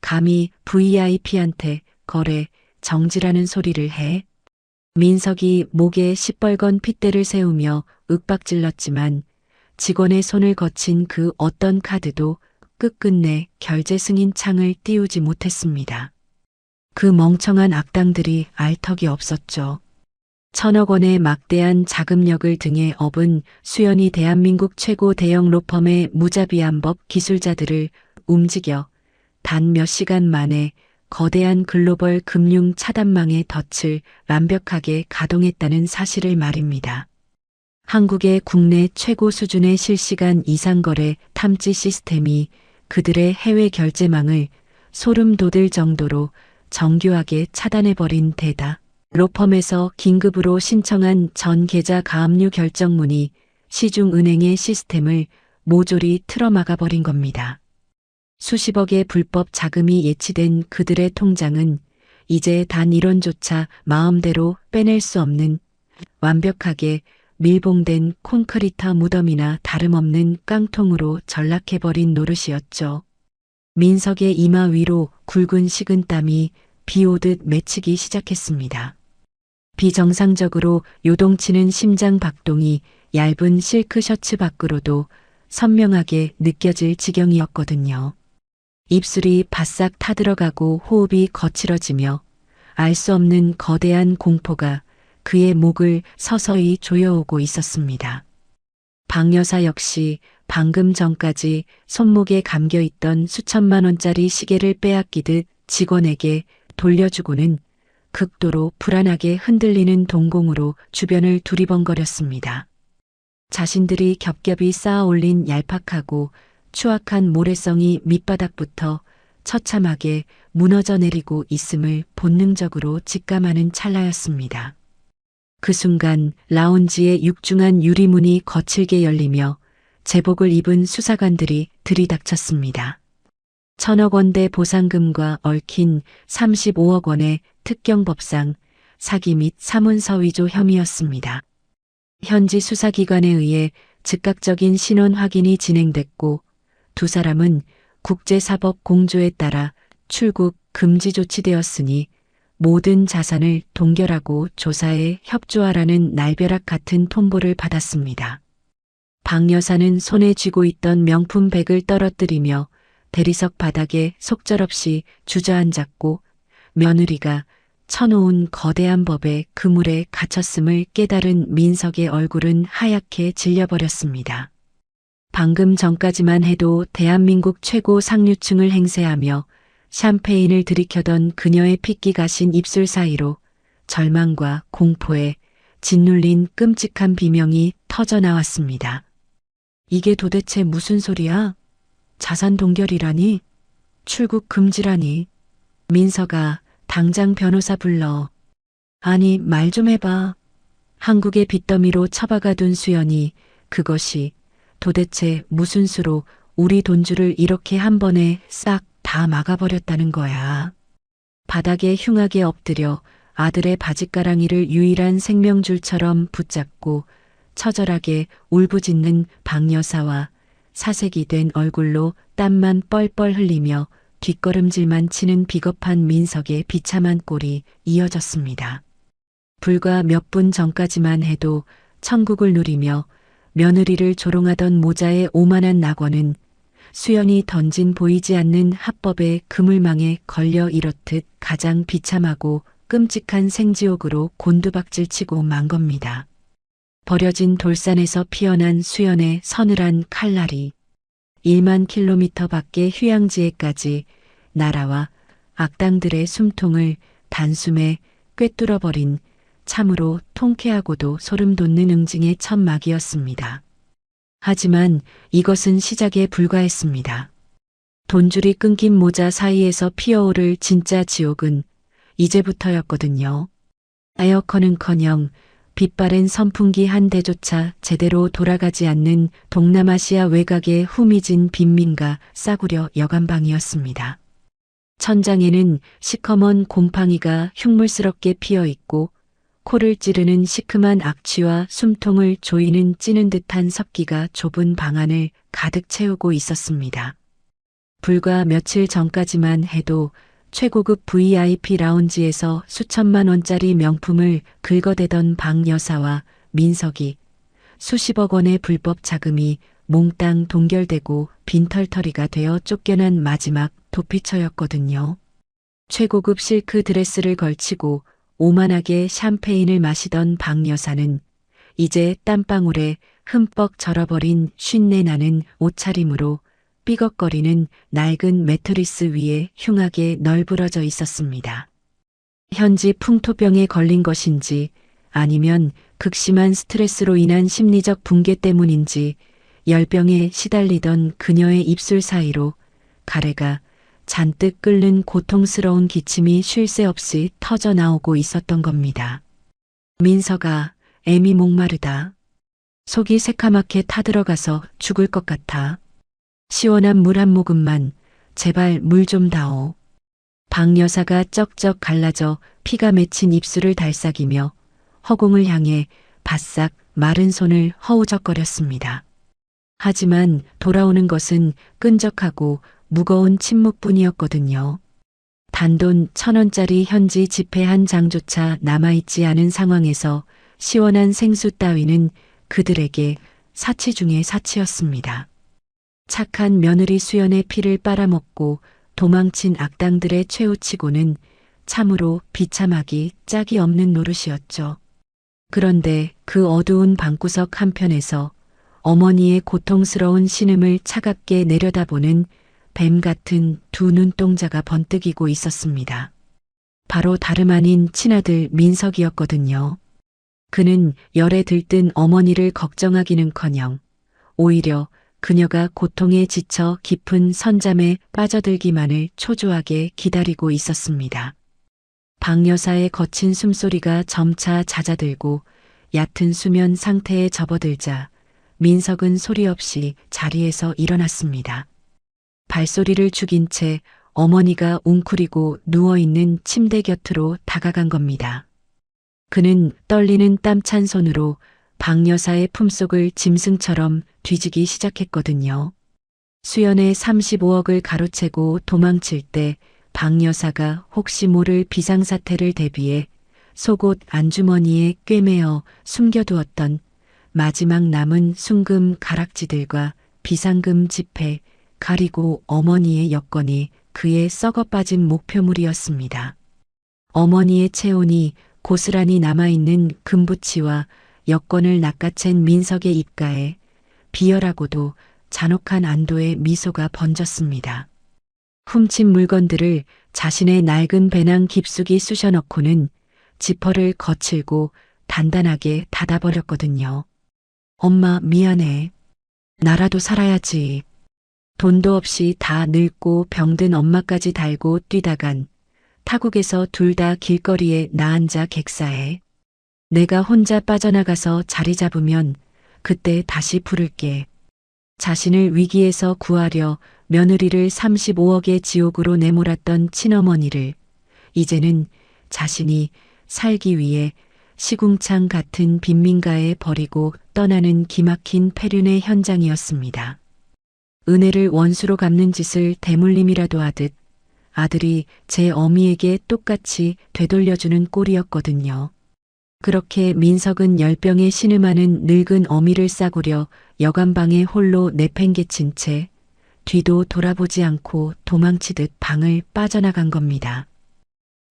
감히 VIP한테 거래 정지라는 소리를 해? 민석이 목에 시뻘건 핏대를 세우며 윽박질렀지만 직원의 손을 거친 그 어떤 카드도 끝끝내 결제 승인 창을 띄우지 못했습니다. 그 멍청한 악당들이 알 턱이 없었죠. 1,000억 원의 막대한 자금력을 등에 업은 수연이 대한민국 최고 대형 로펌의 무자비한 법 기술자들을 움직여 단 몇 시간 만에 거대한 글로벌 금융 차단망의 덫을 완벽하게 가동했다는 사실을 말입니다. 한국의 국내 최고 수준의 실시간 이상거래 탐지 시스템이 그들의 해외 결제망을 소름 돋을 정도로 정교하게 차단해버린 데다 로펌에서 긴급으로 신청한 전 계좌 가압류 결정문이 시중은행의 시스템을 모조리 틀어막아버린 겁니다. 수십억의 불법 자금이 예치된 그들의 통장은 이제 단 1원조차 마음대로 빼낼 수 없는 완벽하게 밀봉된 콘크리트 무덤이나 다름없는 깡통으로 전락해버린 노릇이었죠. 민석의 이마 위로 굵은 식은땀이 비 오듯 맺히기 시작했습니다. 비정상적으로 요동치는 심장 박동이 얇은 실크 셔츠 밖으로도 선명하게 느껴질 지경이었거든요. 입술이 바싹 타들어가고 호흡이 거칠어지며 알 수 없는 거대한 공포가 그의 목을 서서히 조여오고 있었습니다. 박 여사 역시 방금 전까지 손목에 감겨 있던 수천만 원짜리 시계를 빼앗기듯 직원에게 돌려주고는 극도로 불안하게 흔들리는 동공으로 주변을 두리번거렸습니다. 자신들이 겹겹이 쌓아 올린 얄팍하고 추악한 모래성이 밑바닥부터 처참하게 무너져 내리고 있음을 본능적으로 직감하는 찰나였습니다. 그 순간 라운지의 육중한 유리문이 거칠게 열리며 제복을 입은 수사관들이 들이닥쳤습니다. 1,000억 원대 보상금과 얽힌 35억 원의 특경법상 사기 및 사문서 위조 혐의였습니다. 현지 수사기관에 의해 즉각적인 신원 확인이 진행됐고 두 사람은 국제사법 공조에 따라 출국 금지 조치되었으니 모든 자산을 동결하고 조사에 협조하라는 날벼락 같은 통보를 받았습니다. 박 여사는 손에 쥐고 있던 명품 백을 떨어뜨리며 대리석 바닥에 속절없이 주저앉았고 며느리가 쳐놓은 거대한 법의 그물에 갇혔음을 깨달은 민석의 얼굴은 하얗게 질려버렸습니다. 방금 전까지만 해도 대한민국 최고 상류층을 행세하며 샴페인을 들이켜던 그녀의 핏기 가신 입술 사이로 절망과 공포에 짓눌린 끔찍한 비명이 터져나왔습니다. 이게 도대체 무슨 소리야? 자산 동결이라니? 출국 금지라니? 민서가 당장 변호사 불러. 아니, 말 좀 해봐. 한국의 빚더미로 처박아둔 수연이 그것이 도대체 무슨 수로 우리 돈줄을 이렇게 한 번에 싹 다 막아버렸다는 거야. 바닥에 흉하게 엎드려 아들의 바짓가랑이를 유일한 생명줄처럼 붙잡고 처절하게 울부짖는 박 여사와 사색이 된 얼굴로 땀만 뻘뻘 흘리며 뒷걸음질만 치는 비겁한 민석의 비참한 꼴이 이어졌습니다. 불과 몇 분 전까지만 해도 천국을 누리며 며느리를 조롱하던 모자의 오만한 낙원은 수연이 던진 보이지 않는 합법의 그물망에 걸려 이렇듯 가장 비참하고 끔찍한 생지옥으로 곤두박질치고 만 겁니다. 버려진 돌산에서 피어난 수연의 서늘한 칼날이 1만 킬로미터 밖의 휴양지에까지 날아와 악당들의 숨통을 단숨에 꿰뚫어버린 참으로 통쾌하고도 소름 돋는 응징의 첫 막이었습니다. 하지만 이것은 시작에 불과했습니다. 돈줄이 끊긴 모자 사이에서 피어오를 진짜 지옥은 이제부터였거든요. 에어컨은커녕 빛바랜 선풍기 한 대조차 제대로 돌아가지 않는 동남아시아 외곽의 후미진 빈민가 싸구려 여관방이었습니다. 천장에는 시커먼 곰팡이가 흉물스럽게 피어있고 코를 찌르는 시큼한 악취와 숨통을 조이는 찌는 듯한 습기가 좁은 방안을 가득 채우고 있었습니다. 불과 며칠 전까지만 해도 최고급 VIP 라운지에서 수천만 원짜리 명품을 긁어대던 박 여사와 민석이 수십억 원의 불법 자금이 몽땅 동결되고 빈털터리가 되어 쫓겨난 마지막 도피처였거든요. 최고급 실크 드레스를 걸치고 오만하게 샴페인을 마시던 박 여사는 이제 땀방울에 흠뻑 절어버린 쉰내 나는 옷차림으로 삐걱거리는 낡은 매트리스 위에 흉하게 널브러져 있었습니다. 현지 풍토병에 걸린 것인지 아니면 극심한 스트레스로 인한 심리적 붕괴 때문인지 열병에 시달리던 그녀의 입술 사이로 가래가 잔뜩 끓는 고통스러운 기침이 쉴 새 없이 터져 나오고 있었던 겁니다. 민서가 애미 목마르다. 속이 새카맣게 타들어가서 죽을 것 같아. 시원한 물 한 모금만 제발 물 좀 다오. 박 여사가 쩍쩍 갈라져 피가 맺힌 입술을 달싹이며 허공을 향해 바싹 마른 손을 허우적거렸습니다. 하지만 돌아오는 것은 끈적하고 무거운 침묵뿐이었거든요. 단돈 1,000원짜리 현지 지폐 한 장조차 남아있지 않은 상황에서 시원한 생수 따위는 그들에게 사치 중의 사치였습니다. 착한 며느리 수연의 피를 빨아먹고 도망친 악당들의 최후치고는 참으로 비참하기 짝이 없는 노릇이었죠. 그런데 그 어두운 방구석 한편에서 어머니의 고통스러운 신음을 차갑게 내려다보는 뱀 같은 두 눈동자가 번뜩이고 있었습니다. 바로 다름 아닌 친아들 민석이었거든요. 그는 열에 들뜬 어머니를 걱정하기는커녕 오히려 그녀가 고통에 지쳐 깊은 선잠에 빠져들기만을 초조하게 기다리고 있었습니다. 박 여사의 거친 숨소리가 점차 잦아들고 얕은 수면 상태에 접어들자 민석은 소리 없이 자리에서 일어났습니다. 발소리를 죽인 채 어머니가 웅크리고 누워있는 침대 곁으로 다가간 겁니다. 그는 떨리는 땀찬 손으로 박 여사의 품속을 짐승처럼 뒤지기 시작했거든요. 수연의 35억을 가로채고 도망칠 때 박 여사가 혹시 모를 비상사태를 대비해 속옷 안주머니에 꿰매어 숨겨두었던 마지막 남은 순금 가락지들과 비상금 지폐 가리고 어머니의 여권이 그의 썩어빠진 목표물이었습니다. 어머니의 체온이 고스란히 남아있는 금부치와 여권을 낚아챈 민석의 입가에 비열하고도 잔혹한 안도의 미소가 번졌습니다. 훔친 물건들을 자신의 낡은 배낭 깊숙이 쑤셔넣고는 지퍼를 거칠고 단단하게 닫아버렸거든요. 엄마 미안해. 나라도 살아야지. 돈도 없이 다 늙고 병든 엄마까지 달고 뛰다간 타국에서 둘 다 길거리에 나앉아 객사해. 내가 혼자 빠져나가서 자리 잡으면 그때 다시 부를게. 자신을 위기에서 구하려 며느리를 35억의 지옥으로 내몰았던 친어머니를 이제는 자신이 살기 위해 시궁창 같은 빈민가에 버리고 떠나는 기막힌 폐륜의 현장이었습니다. 은혜를 원수로 갚는 짓을 대물림이라도 하듯 아들이 제 어미에게 똑같이 되돌려주는 꼴이었거든요. 그렇게 민석은 열병에 신음하는 늙은 어미를 싸구려 여간방에 홀로 내팽개친 채 뒤도 돌아보지 않고 도망치듯 방을 빠져나간 겁니다.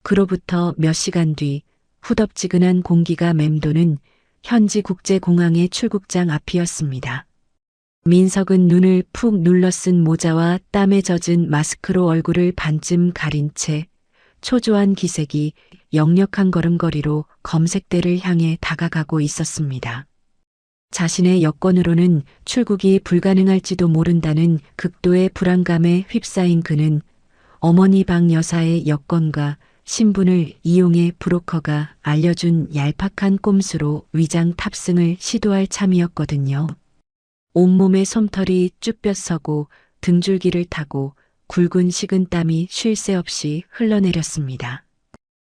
그로부터 몇 시간 뒤 후덥지근한 공기가 맴도는 현지 국제공항의 출국장 앞이었습니다. 민석은 눈을 푹 눌러 쓴 모자와 땀에 젖은 마스크로 얼굴을 반쯤 가린 채 초조한 기색이 역력한 걸음걸이로 검색대를 향해 다가가고 있었습니다. 자신의 여권으로는 출국이 불가능할지도 모른다는 극도의 불안감에 휩싸인 그는 어머니 박 여사의 여권과 신분을 이용해 브로커가 알려준 얄팍한 꼼수로 위장 탑승을 시도할 참이었거든요. 온몸에 솜털이 쭈뼛서고 등줄기를 타고 굵은 식은땀이 쉴 새 없이 흘러내렸습니다.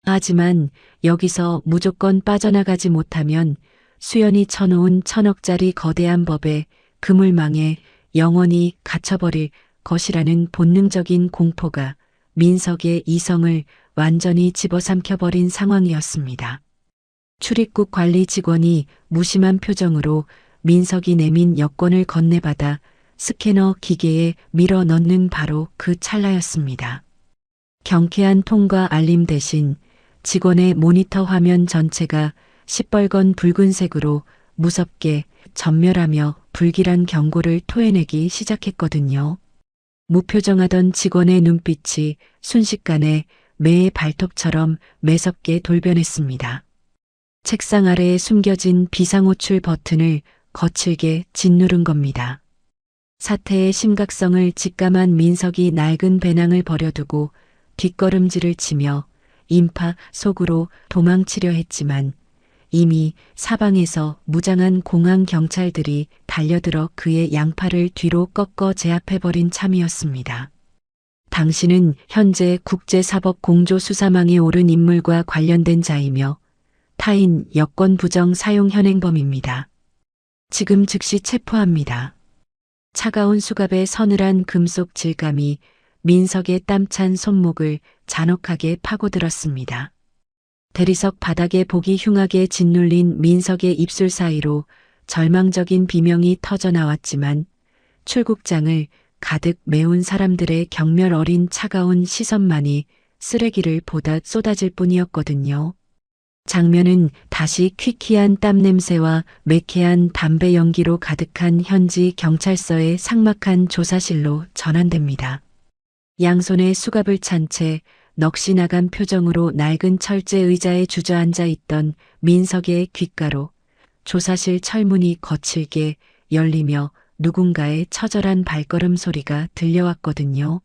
하지만 여기서 무조건 빠져나가지 못하면 수연이 쳐놓은 1,000억짜리 거대한 법에 그물망에 영원히 갇혀버릴 것이라는 본능적인 공포가 민석의 이성을 완전히 집어삼켜버린 상황이었습니다. 출입국 관리 직원이 무심한 표정으로 민석이 내민 여권을 건네받아 스캐너 기계에 밀어 넣는 바로 그 찰나였습니다. 경쾌한 톤과 알림 대신 직원의 모니터 화면 전체가 시뻘건 붉은색으로 무섭게 전멸하며 불길한 경고를 토해내기 시작했거든요. 무표정하던 직원의 눈빛이 순식간에 매의 발톱처럼 매섭게 돌변했습니다. 책상 아래에 숨겨진 비상호출 버튼을 거칠게 짓누른 겁니다. 사태의 심각성을 직감한 민석이 낡은 배낭을 버려두고 뒷걸음질을 치며 인파 속으로 도망치려 했지만 이미 사방에서 무장한 공항 경찰들이 달려들어 그의 양팔을 뒤로 꺾어 제압해버린 참이었습니다. 당신은 현재 국제사법공조수사망에 오른 인물과 관련된 자이며 타인 여권 부정 사용 현행범입니다. 지금 즉시 체포합니다. 차가운 수갑의 서늘한 금속 질감이 민석의 땀찬 손목을 잔혹하게 파고들었습니다. 대리석 바닥에 복이 흉하게 짓눌린 민석의 입술 사이로 절망적인 비명이 터져나왔지만 출국장을 가득 메운 사람들의 경멸 어린 차가운 시선만이 쓰레기를 보다 쏟아질 뿐이었거든요. 장면은 다시 퀴퀴한 땀 냄새와 매캐한 담배 연기로 가득한 현지 경찰서의 삭막한 조사실로 전환됩니다. 양손에 수갑을 찬 채 넋이 나간 표정으로 낡은 철제 의자에 주저앉아 있던 민석의 귓가로 조사실 철문이 거칠게 열리며 누군가의 처절한 발걸음 소리가 들려왔거든요.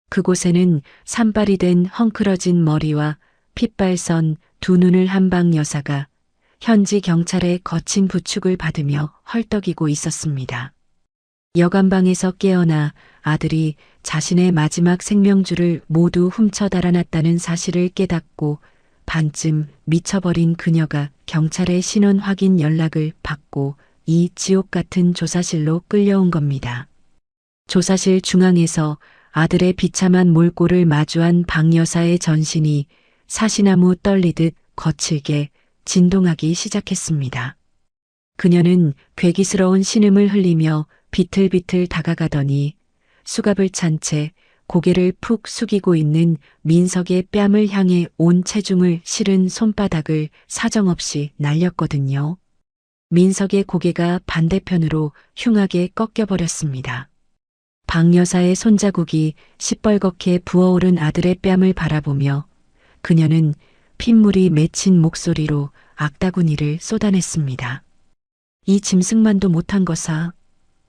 그곳에는 산발이 된 헝클어진 머리와 핏발선 두 눈을 한 방 여사가 현지 경찰의 거친 부축을 받으며 헐떡이고 있었습니다. 여간방에서 깨어나 아들이 자신의 마지막 생명줄을 모두 훔쳐 달아났다는 사실을 깨닫고 반쯤 미쳐버린 그녀가 경찰의 신원 확인 연락을 받고 이 지옥 같은 조사실로 끌려온 겁니다. 조사실 중앙에서 아들의 비참한 몰골을 마주한 박 여사의 전신이 사시나무 떨리듯 거칠게 진동하기 시작했습니다. 그녀는 괴기스러운 신음을 흘리며 비틀비틀 다가가더니 수갑을 찬 채 고개를 푹 숙이고 있는 민석의 뺨을 향해 온 체중을 실은 손바닥을 사정없이 날렸거든요. 민석의 고개가 반대편으로 흉하게 꺾여버렸습니다. 박 여사의 손자국이 시뻘겋게 부어오른 아들의 뺨을 바라보며 그녀는 핏물이 맺힌 목소리로 악다구니를 쏟아냈습니다. 이 짐승만도 못한 것아.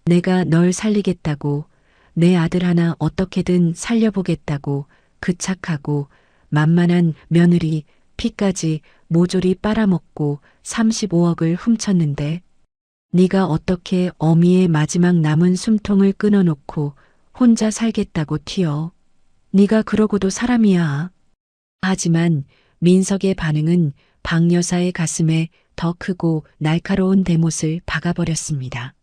내가 널 살리겠다고, 내 아들 하나 어떻게든 살려보겠다고 그 착하고 만만한 며느리 피까지 모조리 빨아먹고 35억을 훔쳤는데 네가 어떻게 어미의 마지막 남은 숨통을 끊어놓고 혼자 살겠다고 튀어. 네가 그러고도 사람이야. 하지만 민석의 반응은 박 여사의 가슴에 더 크고 날카로운 대못을 박아버렸습니다.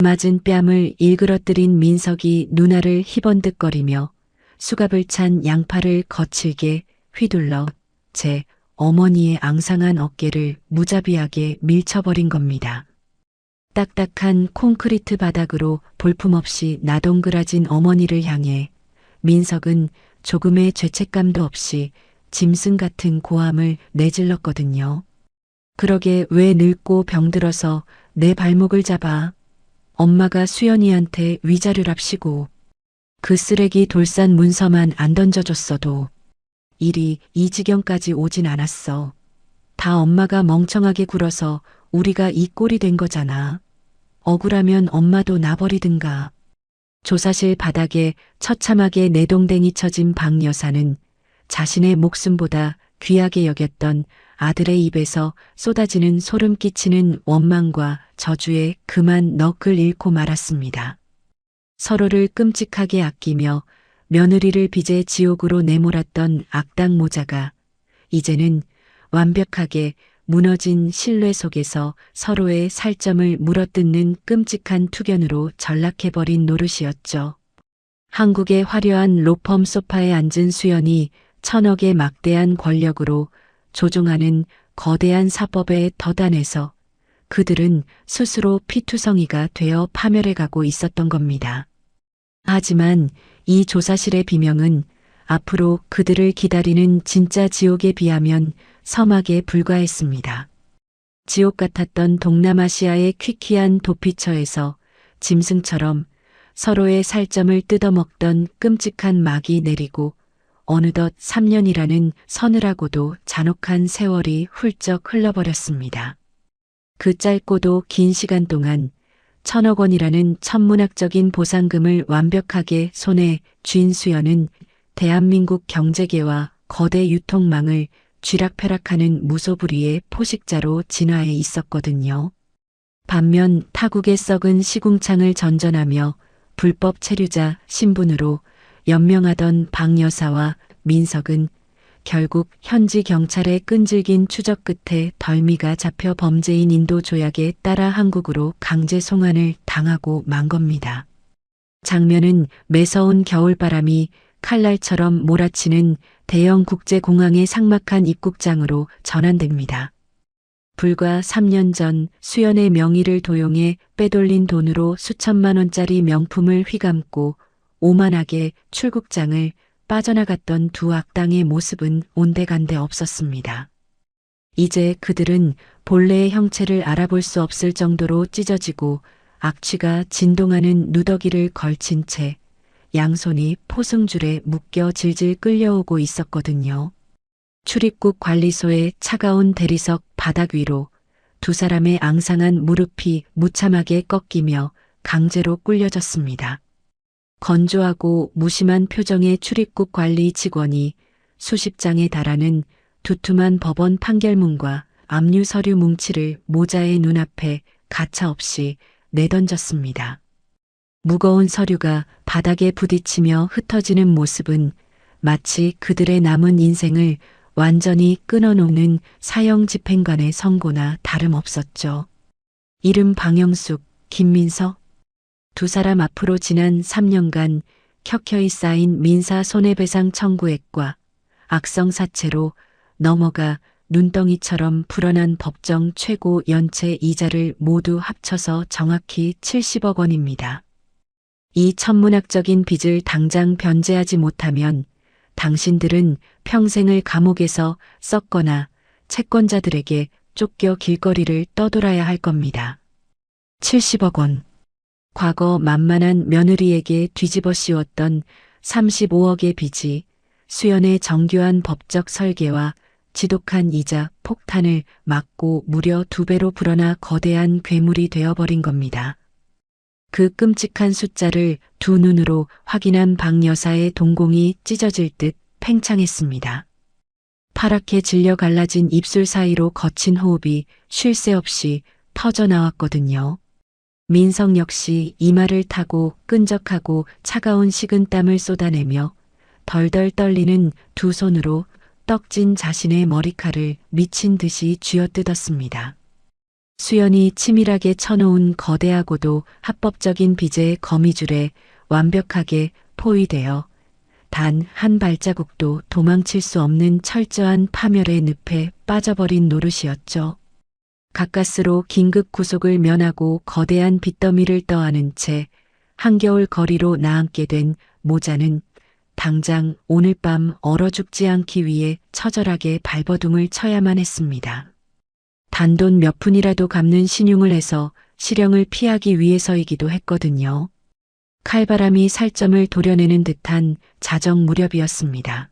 맞은 뺨을 일그러뜨린 민석이 눈알을 희번득거리며 수갑을 찬 양팔을 거칠게 휘둘러 제 어머니의 앙상한 어깨를 무자비하게 밀쳐버린 겁니다. 딱딱한 콘크리트 바닥으로 볼품없이 나동그라진 어머니를 향해 민석은 조금의 죄책감도 없이 짐승 같은 고함을 내질렀거든요. 그러게 왜 늙고 병들어서 내 발목을 잡아. 엄마가 수연이한테 위자료랍시고 그 쓰레기 돌산 문서만 안 던져줬어도 일이 이 지경까지 오진 않았어. 다 엄마가 멍청하게 굴어서 우리가 이 꼴이 된 거잖아. 억울하면 엄마도 나버리든가. 조사실 바닥에 처참하게 내동댕이 쳐진 박 여사는 자신의 목숨보다 귀하게 여겼던 아들의 입에서 쏟아지는 소름 끼치는 원망과 저주에 그만 넋을 잃고 말았습니다. 서로를 끔찍하게 아끼며 며느리를 빚의 지옥으로 내몰았던 악당 모자가 이제는 완벽하게 무너진 신뢰 속에서 서로의 살점을 물어뜯는 끔찍한 투견으로 전락해버린 노릇이었죠. 한국의 화려한 로펌 소파에 앉은 수연이 천억의 막대한 권력으로 조종하는 거대한 사법에 더단해서 그들은 스스로 피투성이가 되어 파멸해가고 있었던 겁니다. 하지만 이 조사실의 비명은 앞으로 그들을 기다리는 진짜 지옥에 비하면 서막에 불과했습니다. 지옥 같았던 동남아시아의 퀴퀴한 도피처에서 짐승처럼 서로의 살점을 뜯어먹던 끔찍한 막이 내리고 어느덧 3년이라는 서늘하고도 잔혹한 세월이 훌쩍 흘러버렸습니다. 그 짧고도 긴 시간 동안 1,000억 원이라는 천문학적인 보상금을 완벽하게 손에 쥔 수연은 대한민국 경제계와 거대 유통망을 쥐락펴락하는 무소불위의 포식자로 진화해 있었거든요. 반면 타국의 썩은 시궁창을 전전하며 불법 체류자 신분으로 연명하던 박 여사와 민석은 결국 현지 경찰의 끈질긴 추적 끝에 덜미가 잡혀 범죄인 인도 조약에 따라 한국으로 강제 송환을 당하고 만 겁니다. 장면은 매서운 겨울바람이 칼날처럼 몰아치는 대형 국제공항의 삭막한 입국장으로 전환됩니다. 불과 3년 전 수연의 명의를 도용해 빼돌린 돈으로 수천만 원짜리 명품을 휘감고 오만하게 출국장을 빠져나갔던 두 악당의 모습은 온데간데 없었습니다. 이제 그들은 본래의 형체를 알아볼 수 없을 정도로 찢어지고 악취가 진동하는 누더기를 걸친 채 양손이 포승줄에 묶여 질질 끌려오고 있었거든요. 출입국 관리소의 차가운 대리석 바닥 위로 두 사람의 앙상한 무릎이 무참하게 꺾이며 강제로 꿀려졌습니다. 건조하고 무심한 표정의 출입국 관리 직원이 수십 장에 달하는 두툼한 법원 판결문과 압류 서류 뭉치를 모자의 눈앞에 가차없이 내던졌습니다. 무거운 서류가 바닥에 부딪히며 흩어지는 모습은 마치 그들의 남은 인생을 완전히 끊어놓는 사형 집행관의 선고나 다름없었죠. 이름 방영숙, 김민서. 두 사람 앞으로 지난 3년간 켜켜이 쌓인 민사 손해배상 청구액과 악성 사채로 넘어가 눈덩이처럼 불어난 법정 최고 연체 이자를 모두 합쳐서 정확히 70억 원입니다. 이 천문학적인 빚을 당장 변제하지 못하면 당신들은 평생을 감옥에서 썩거나 채권자들에게 쫓겨 길거리를 떠돌아야 할 겁니다. 70억 원. 과거 만만한 며느리에게 뒤집어 씌웠던 35억의 빚이 수연의 정교한 법적 설계와 지독한 이자 폭탄을 막고 무려 2배로 불어나 거대한 괴물이 되어버린 겁니다. 그 끔찍한 숫자를 두 눈으로 확인한 박 여사의 동공이 찢어질 듯 팽창했습니다. 파랗게 질려 갈라진 입술 사이로 거친 호흡이 쉴 새 없이 터져나왔거든요. 민성 역시 이마를 타고 끈적하고 차가운 식은땀을 쏟아내며 덜덜 떨리는 두 손으로 떡진 자신의 머리칼을 미친 듯이 쥐어뜯었습니다. 수연이 치밀하게 쳐놓은 거대하고도 합법적인 빚의 거미줄에 완벽하게 포위되어 단 한 발자국도 도망칠 수 없는 철저한 파멸의 늪에 빠져버린 노릇이었죠. 가까스로 긴급 구속을 면하고 거대한 빚더미를 떠안은 채 한겨울 거리로 나앉게 된 모자는 당장 오늘 밤 얼어 죽지 않기 위해 처절하게 발버둥을 쳐야만 했습니다. 단돈 몇 푼이라도 갚는 신용을 해서 실형을 피하기 위해서이기도 했거든요. 칼바람이 살점을 도려내는 듯한 자정 무렵이었습니다.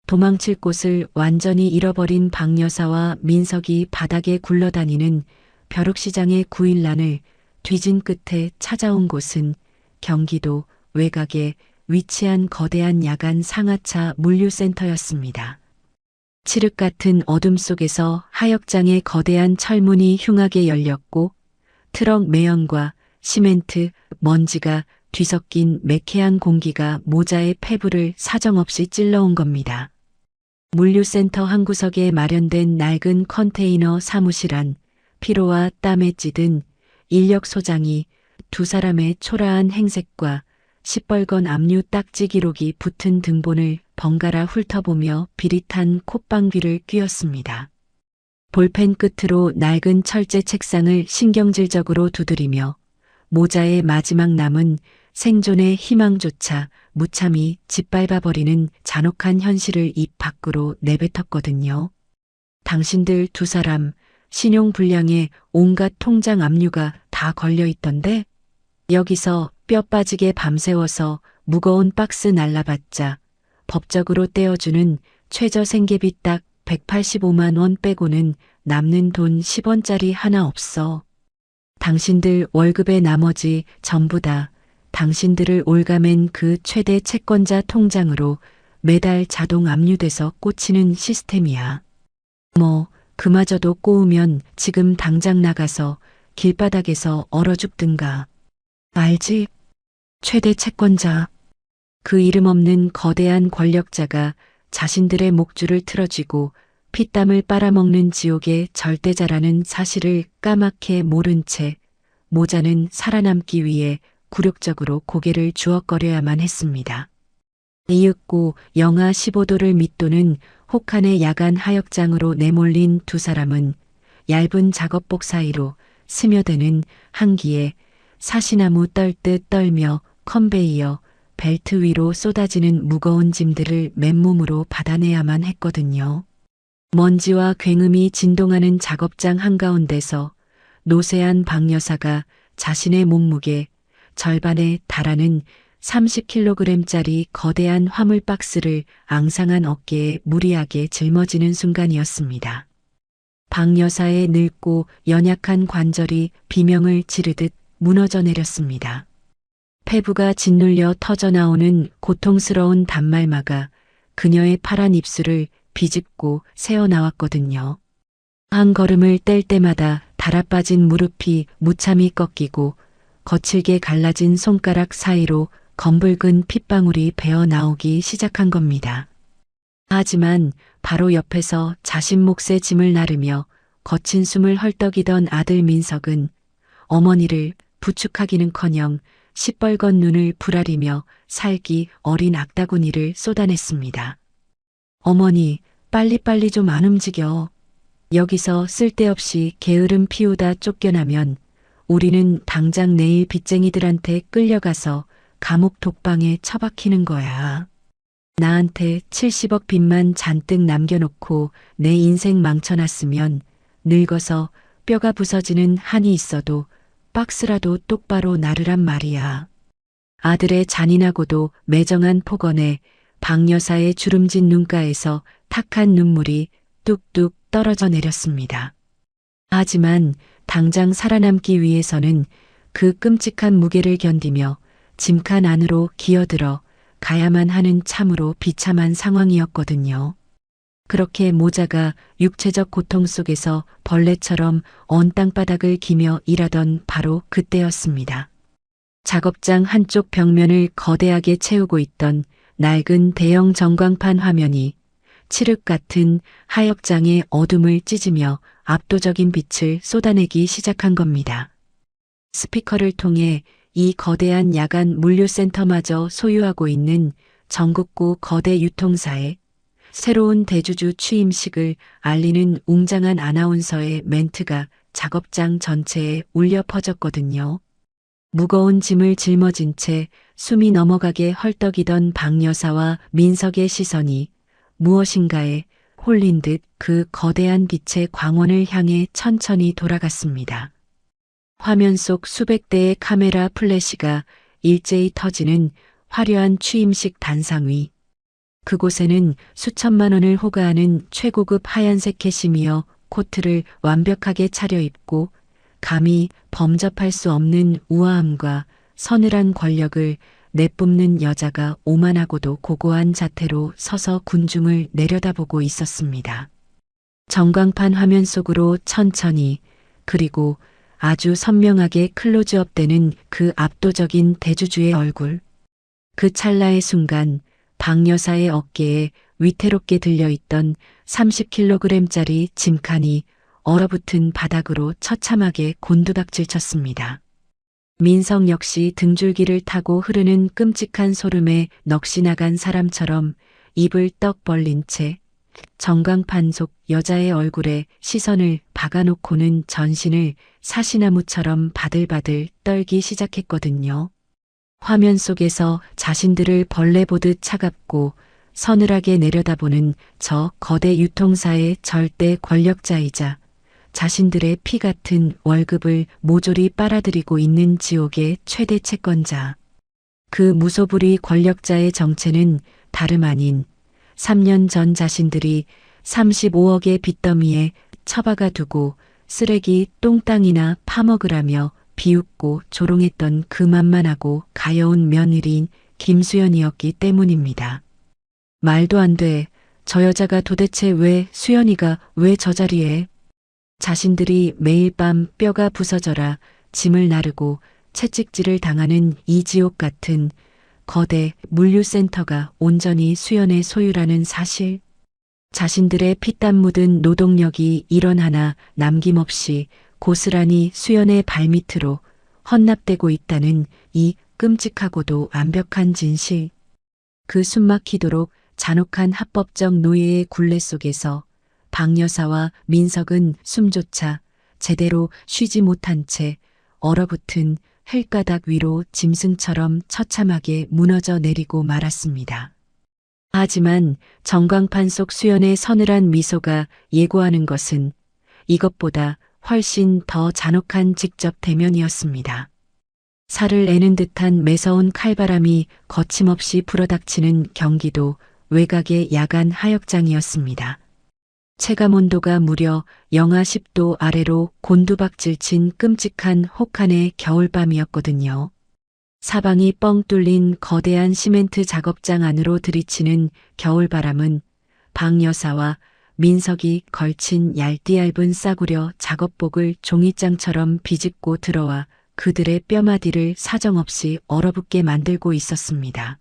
도망칠 곳을 완전히 잃어버린 박 여사와 민석이 바닥에 굴러다니는 벼룩시장의 9일란을 뒤진 끝에 찾아온 곳은 경기도 외곽에 위치한 거대한 야간 상하차 물류센터였습니다. 칠흑 같은 어둠 속에서 하역장의 거대한 철문이 흉하게 열렸고 트럭 매연과 시멘트, 먼지가 뒤섞인 매캐한 공기가 모자의 폐부를 사정없이 찔러온 겁니다. 물류센터 한 구석에 마련된 낡은 컨테이너 사무실 안 피로와 땀에 찌든 인력 소장이 두 사람의 초라한 행색과 시뻘건 압류 딱지 기록이 붙은 등본을 번갈아 훑어보며 비릿한 콧방귀를 뀌었습니다. 볼펜 끝으로 낡은 철제 책상을 신경질적으로 두드리며 모자의 마지막 남은 생존의 희망조차 무참히 짓밟아버리는 잔혹한 현실을 입 밖으로 내뱉었거든요. 당신들 두 사람 신용불량에 온갖 통장 압류가 다 걸려있던데 여기서 뼈 빠지게 밤새워서 무거운 박스 날라봤자 법적으로 떼어주는 최저 생계비 딱 185만 원 빼고는 남는 돈 10원짜리 하나 없어. 당신들 월급의 나머지 전부 다 당신들을 올가맨 그 최대 채권자 통장으로 매달 자동 압류돼서 꽂히는 시스템이야. 뭐 그마저도 꼬우면 지금 당장 나가서 길바닥에서 얼어 죽든가. 알지? 최대 채권자. 그 이름 없는 거대한 권력자가 자신들의 목줄을 틀어쥐고 피땀을 빨아먹는 지옥의 절대자라는 사실을 까맣게 모른 채 모자는 살아남기 위해 굴욕적으로 고개를 주걱거려야만 했습니다. 이윽고 영하 15도를 밑도는 혹한의 야간 하역장으로 내몰린 두 사람은 얇은 작업복 사이로 스며드는 한기에 사시나무 떨듯 떨며 컨베이어 벨트 위로 쏟아지는 무거운 짐들을 맨몸으로 받아내야만 했거든요. 먼지와 굉음이 진동하는 작업장 한가운데서 노쇠한 박 여사가 자신의 몸무게 절반에 달하는 30kg짜리 거대한 화물 박스를 앙상한 어깨에 무리하게 짊어지는 순간이었습니다. 박 여사의 늙고 연약한 관절이 비명을 지르듯 무너져 내렸습니다. 폐부가 짓눌려 터져나오는 고통스러운 단말마가 그녀의 파란 입술을 비집고 새어나왔거든요. 한 걸음을 뗄 때마다 달아빠진 무릎이 무참히 꺾이고 거칠게 갈라진 손가락 사이로 검붉은 핏방울이 배어 나오기 시작한 겁니다. 하지만 바로 옆에서 자신 몫의 짐을 나르며 거친 숨을 헐떡이던 아들 민석은 어머니를 부축하기는커녕 시뻘건 눈을 부라리며 살기 어린 악다구니를 쏟아냈습니다. 어머니, 빨리빨리 좀 안 움직여. 여기서 쓸데없이 게으름 피우다 쫓겨나면 우리는 당장 내일 빚쟁이들한테 끌려가서 감옥 독방에 처박히는 거야. 나한테 70억 빚만 잔뜩 남겨놓고 내 인생 망쳐놨으면 늙어서 뼈가 부서지는 한이 있어도 박스라도 똑바로 나르란 말이야. 아들의 잔인하고도 매정한 폭언에 박 여사의 주름진 눈가에서 탁한 눈물이 뚝뚝 떨어져 내렸습니다. 하지만 당장 살아남기 위해서는 그 끔찍한 무게를 견디며 짐칸 안으로 기어들어 가야만 하는 참으로 비참한 상황이었거든요. 그렇게 모자가 육체적 고통 속에서 벌레처럼 언 땅바닥을 기며 일하던 바로 그때였습니다. 작업장 한쪽 벽면을 거대하게 채우고 있던 낡은 대형 전광판 화면이 칠흑 같은 하역장의 어둠을 찢으며 압도적인 빛을 쏟아내기 시작한 겁니다. 스피커를 통해 이 거대한 야간 물류센터마저 소유하고 있는 전국구 거대 유통사의 새로운 대주주 취임식을 알리는 웅장한 아나운서의 멘트가 작업장 전체에 울려 퍼졌거든요. 무거운 짐을 짊어진 채 숨이 넘어가게 헐떡이던 박 여사와 민석의 시선이 무엇인가에 홀린 듯 그 거대한 빛의 광원을 향해 천천히 돌아갔습니다. 화면 속 수백 대의 카메라 플래시가 일제히 터지는 화려한 취임식 단상 위. 그곳에는 수천만 원을 호가하는 최고급 하얀색 캐시미어 코트를 완벽하게 차려입고 감히 범접할 수 없는 우아함과 서늘한 권력을 내뿜는 여자가 오만하고도 고고한 자태로 서서 군중을 내려다보고 있었습니다. 전광판 화면 속으로 천천히 그리고 아주 선명하게 클로즈업되는 그 압도적인 대주주의 얼굴. 그 찰나의 순간 박 여사의 어깨에 위태롭게 들려있던 30kg짜리 짐칸이 얼어붙은 바닥으로 처참하게 곤두박질 쳤습니다. 민석 역시 등줄기를 타고 흐르는 끔찍한 소름에 넋이 나간 사람처럼 입을 떡 벌린 채 전광판 속 여자의 얼굴에 시선을 박아놓고는 전신을 사시나무처럼 바들바들 떨기 시작했거든요. 화면 속에서 자신들을 벌레 보듯 차갑고 서늘하게 내려다보는 저 거대 유통사의 절대 권력자이자 자신들의 피 같은 월급을 모조리 빨아들이고 있는 지옥의 최대 채권자. 그 무소불위 권력자의 정체는 다름 아닌 3년 전 자신들이 35억의 빚더미에 처박아 두고 쓰레기 똥땅이나 파먹으라며 비웃고 조롱했던 그 만만하고 가여운 며느리인 김수연이었기 때문입니다. 말도 안 돼. 저 여자가 도대체 왜 수연이가 왜 저 자리에? 자신들이 매일 밤 뼈가 부서져라 짐을 나르고 채찍질을 당하는 이 지옥 같은 거대 물류센터가 온전히 수연의 소유라는 사실. 자신들의 피땀 묻은 노동력이 일원 하나 남김없이 고스란히 수연의 발밑으로 헌납되고 있다는 이 끔찍하고도 완벽한 진실. 그 숨막히도록 잔혹한 합법적 노예의 굴레 속에서 박 여사와 민석은 숨조차 제대로 쉬지 못한 채 얼어붙은 흙가닥 위로 짐승처럼 처참하게 무너져 내리고 말았습니다. 하지만 전광판 속 수연의 서늘한 미소가 예고하는 것은 이것보다 훨씬 더 잔혹한 직접 대면이었습니다. 살을 내는 듯한 매서운 칼바람이 거침없이 불어닥치는 경기도 외곽의 야간 하역장이었습니다. 체감온도가 무려 영하 10도 아래로 곤두박질 친 끔찍한 혹한의 겨울밤이었거든요. 사방이 뻥 뚫린 거대한 시멘트 작업장 안으로 들이치는 겨울바람은 박 여사와 민석이 걸친 얇디얇은 싸구려 작업복을 종이장처럼 비집고 들어와 그들의 뼈마디를 사정없이 얼어붙게 만들고 있었습니다.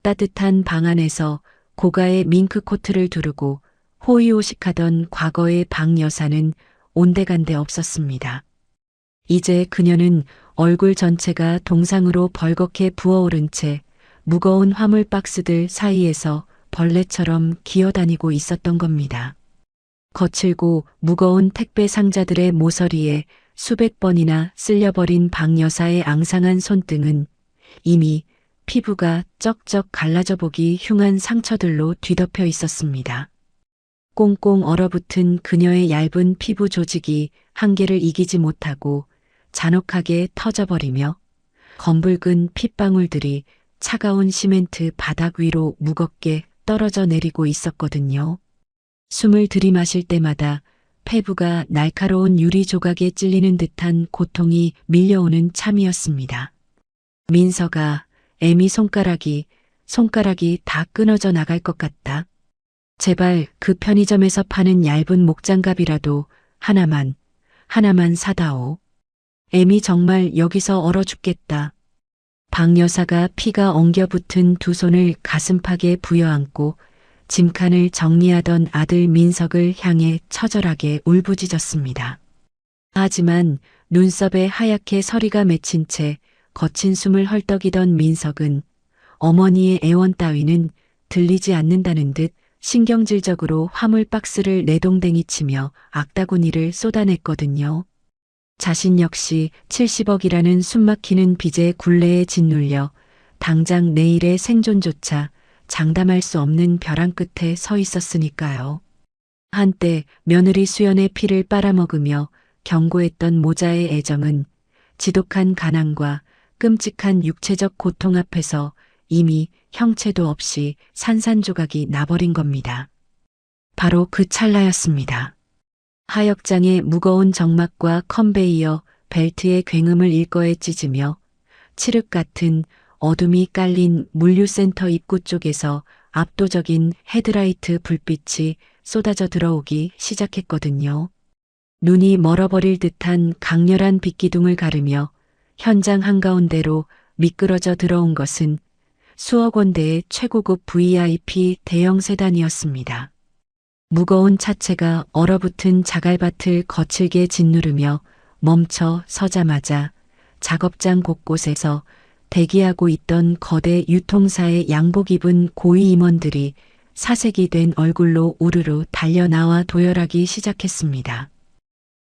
따뜻한 방 안에서 고가의 밍크코트를 두르고 호의호식하던 과거의 박 여사는 온데간데 없었습니다. 이제 그녀는 얼굴 전체가 동상으로 벌겋게 부어오른 채 무거운 화물 박스들 사이에서 벌레처럼 기어다니고 있었던 겁니다. 거칠고 무거운 택배 상자들의 모서리에 수백 번이나 쓸려버린 박 여사의 앙상한 손등은 이미 피부가 쩍쩍 갈라져 보기 흉한 상처들로 뒤덮여 있었습니다. 꽁꽁 얼어붙은 그녀의 얇은 피부 조직이 한계를 이기지 못하고 잔혹하게 터져버리며 검붉은 핏방울들이 차가운 시멘트 바닥 위로 무겁게 떨어져 내리고 있었거든요. 숨을 들이마실 때마다 폐부가 날카로운 유리 조각에 찔리는 듯한 고통이 밀려오는 참이었습니다. 민서가 애미 손가락이 다 끊어져 나갈 것 같다. 제발 그 편의점에서 파는 얇은 목장갑이라도 하나만 사다오. 애미 정말 여기서 얼어 죽겠다. 박 여사가 피가 엉겨붙은 두 손을 가슴팍에 부여안고 짐칸을 정리하던 아들 민석을 향해 처절하게 울부짖었습니다. 하지만 눈썹에 하얗게 서리가 맺힌 채 거친 숨을 헐떡이던 민석은 어머니의 애원 따위는 들리지 않는다는 듯 신경질적으로 화물 박스를 내동댕이치며 악다구니를 쏟아냈거든요. 자신 역시 70억이라는 숨막히는 빚의 굴레에 짓눌려 당장 내일의 생존조차 장담할 수 없는 벼랑 끝에 서 있었으니까요. 한때 며느리 수연의 피를 빨아먹으며 경고했던 모자의 애정은 지독한 가난과 끔찍한 육체적 고통 앞에서 이미 형체도 없이 산산조각이 나버린 겁니다. 바로 그 찰나였습니다. 하역장의 무거운 정막과 컨베이어 벨트의 굉음을 일거에 찢으며 칠흑 같은 어둠이 깔린 물류센터 입구 쪽에서 압도적인 헤드라이트 불빛이 쏟아져 들어오기 시작했거든요. 눈이 멀어버릴 듯한 강렬한 빛기둥을 가르며 현장 한가운데로 미끄러져 들어온 것은 수억 원대의 최고급 VIP 대형 세단이었습니다. 무거운 차체가 얼어붙은 자갈밭을 거칠게 짓누르며 멈춰 서자마자 작업장 곳곳에서 대기하고 있던 거대 유통사의 양복 입은 고위 임원들이 사색이 된 얼굴로 우르르 달려나와 도열하기 시작했습니다.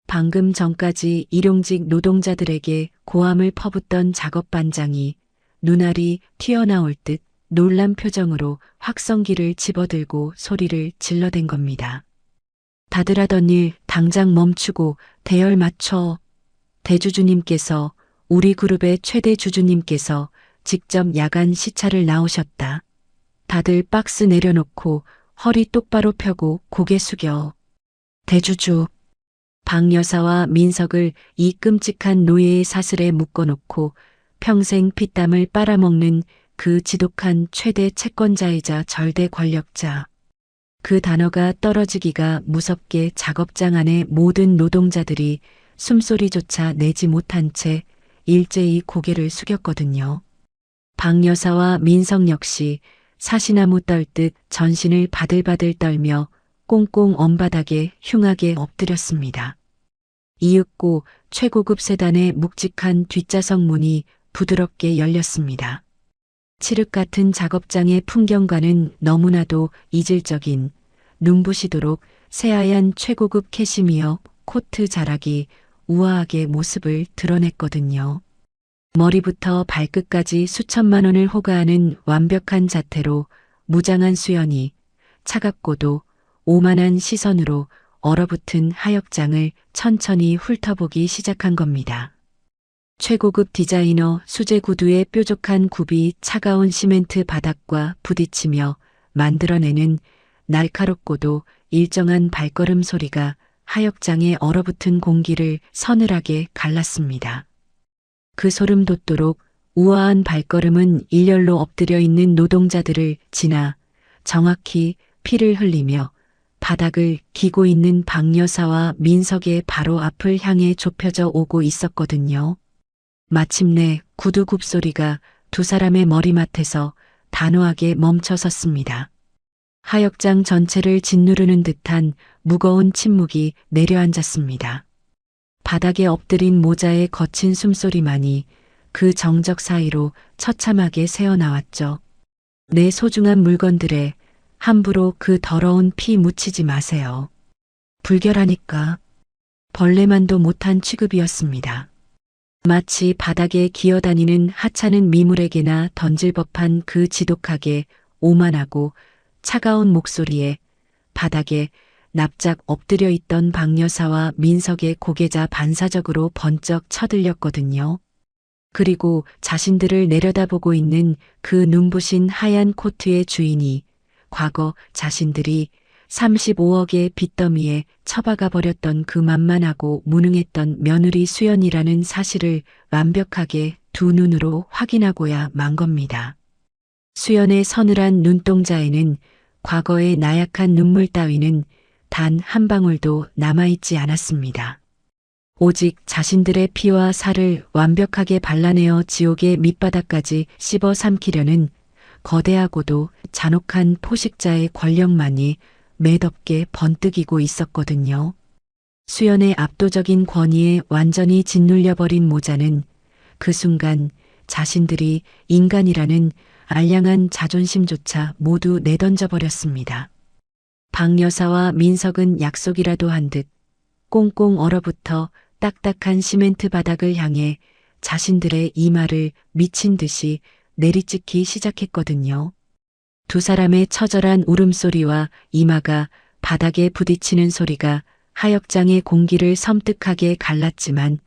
방금 전까지 일용직 노동자들에게 고함을 퍼붓던 작업반장이 눈알이 튀어나올 듯 놀란 표정으로 확성기를 집어들고 소리를 질러댄 겁니다. 다들 하던 일 당장 멈추고 대열 맞춰. 대주주님께서, 우리 그룹의 최대 주주님께서 직접 야간 시차를 나오셨다. 다들 박스 내려놓고 허리 똑바로 펴고 고개 숙여. 대주주. 박 여사와 민석을 이 끔찍한 노예의 사슬에 묶어놓고 평생 피땀을 빨아먹는 그 지독한 최대 채권자이자 절대 권력자. 그 단어가 떨어지기가 무섭게 작업장 안의 모든 노동자들이 숨소리조차 내지 못한 채 일제히 고개를 숙였거든요. 박 여사와 민석 역시 사시나무 떨듯 전신을 바들바들 떨며 꽁꽁 언바닥에 흉하게 엎드렸습니다. 이윽고 최고급 세단의 묵직한 뒷좌석 문이 부드럽게 열렸습니다. 칠흑 같은 작업장의 풍경과는 너무나도 이질적인 눈부시도록 새하얀 최고급 캐시미어 코트 자락이 우아하게 모습을 드러냈거든요. 머리부터 발끝까지 수천만 원을 호가하는 완벽한 자태로 무장한 수연이 차갑고도 오만한 시선으로 얼어붙은 하역장을 천천히 훑어보기 시작한 겁니다. 최고급 디자이너 수제 구두의 뾰족한 굽이 차가운 시멘트 바닥과 부딪히며 만들어내는 날카롭고도 일정한 발걸음 소리가 하역장에 얼어붙은 공기를 서늘하게 갈랐습니다. 그 소름 돋도록 우아한 발걸음은 일렬로 엎드려 있는 노동자들을 지나 정확히 피를 흘리며 바닥을 기고 있는 박여사와 민석의 바로 앞을 향해 좁혀져 오고 있었거든요. 마침내 구두 굽소리가 두 사람의 머리맡에서 단호하게 멈춰섰습니다. 하역장 전체를 짓누르는 듯한 무거운 침묵이 내려앉았습니다. 바닥에 엎드린 모자의 거친 숨소리만이 그 정적 사이로 처참하게 새어나왔죠. 내 소중한 물건들에 함부로 그 더러운 피 묻히지 마세요. 불결하니까. 벌레만도 못한 취급이었습니다. 마치 바닥에 기어다니는 하찮은 미물에게나 던질 법한 그 지독하게 오만하고 차가운 목소리에 바닥에 납작 엎드려 있던 박여사와 민석의 고개자 반사적으로 번쩍 쳐들렸거든요. 그리고 자신들을 내려다보고 있는 그 눈부신 하얀 코트의 주인이 과거 자신들이 35억의 빚더미에 처박아 버렸던 그 만만하고 무능했던 며느리 수연이라는 사실을 완벽하게 두 눈으로 확인하고야 만 겁니다. 수연의 서늘한 눈동자에는 과거의 나약한 눈물 따위는 단 한 방울도 남아있지 않았습니다. 오직 자신들의 피와 살을 완벽하게 발라내어 지옥의 밑바닥까지 씹어 삼키려는 거대하고도 잔혹한 포식자의 권력만이 매덥게 번뜩이고 있었거든요. 수연의 압도적인 권위에 완전히 짓눌려버린 모자는 그 순간 자신들이 인간이라는 알량한 자존심조차 모두 내던져버렸습니다. 박여사와 민석은 약속이라도 한 듯 꽁꽁 얼어붙어 딱딱한 시멘트 바닥을 향해 자신들의 이마를 미친 듯이 내리찍기 시작했거든요. 두 사람의 처절한 울음소리와 이마가 바닥에 부딪히는 소리가 하역장의 공기를 섬뜩하게 갈랐지만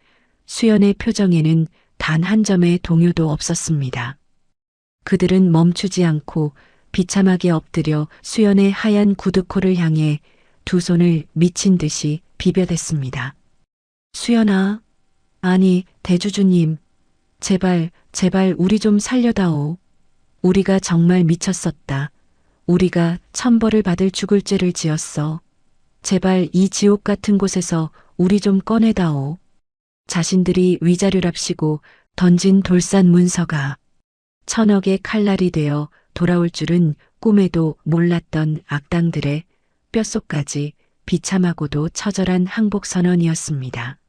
수연의 표정에는 단 한 점의 동요도 없었습니다. 그들은 멈추지 않고 비참하게 엎드려 수연의 하얀 구두코를 향해 두 손을 미친 듯이 비벼댔습니다. 수연아, 아니 대주주님, 제발 우리 좀 살려다오. 우리가 정말 미쳤었다. 우리가 천벌을 받을 죽을 죄를 지었어. 제발 이 지옥 같은 곳에서 우리 좀 꺼내다오. 자신들이 위자료랍시고 던진 돌산 문서가 천억의 칼날이 되어 돌아올 줄은 꿈에도 몰랐던 악당들의 뼛속까지 비참하고도 처절한 항복 선언이었습니다.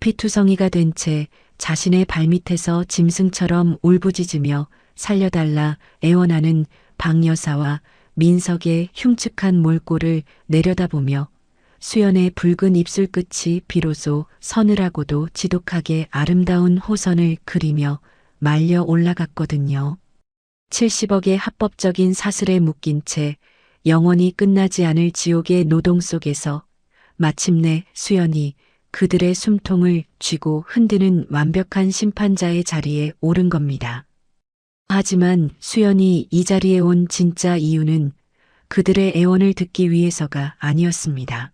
피투성이가 된 채 자신의 발밑에서 짐승처럼 울부짖으며 살려달라 애원하는 박여사와 민석의 흉측한 몰골을 내려다보며 수연의 붉은 입술 끝이 비로소 서늘하고도 지독하게 아름다운 호선을 그리며 말려 올라갔거든요. 70억의 합법적인 사슬에 묶인 채 영원히 끝나지 않을 지옥의 노동 속에서 마침내 수연이 그들의 숨통을 쥐고 흔드는 완벽한 심판자의 자리에 오른 겁니다. 하지만 수연이 이 자리에 온 진짜 이유는 그들의 애원을 듣기 위해서가 아니었습니다.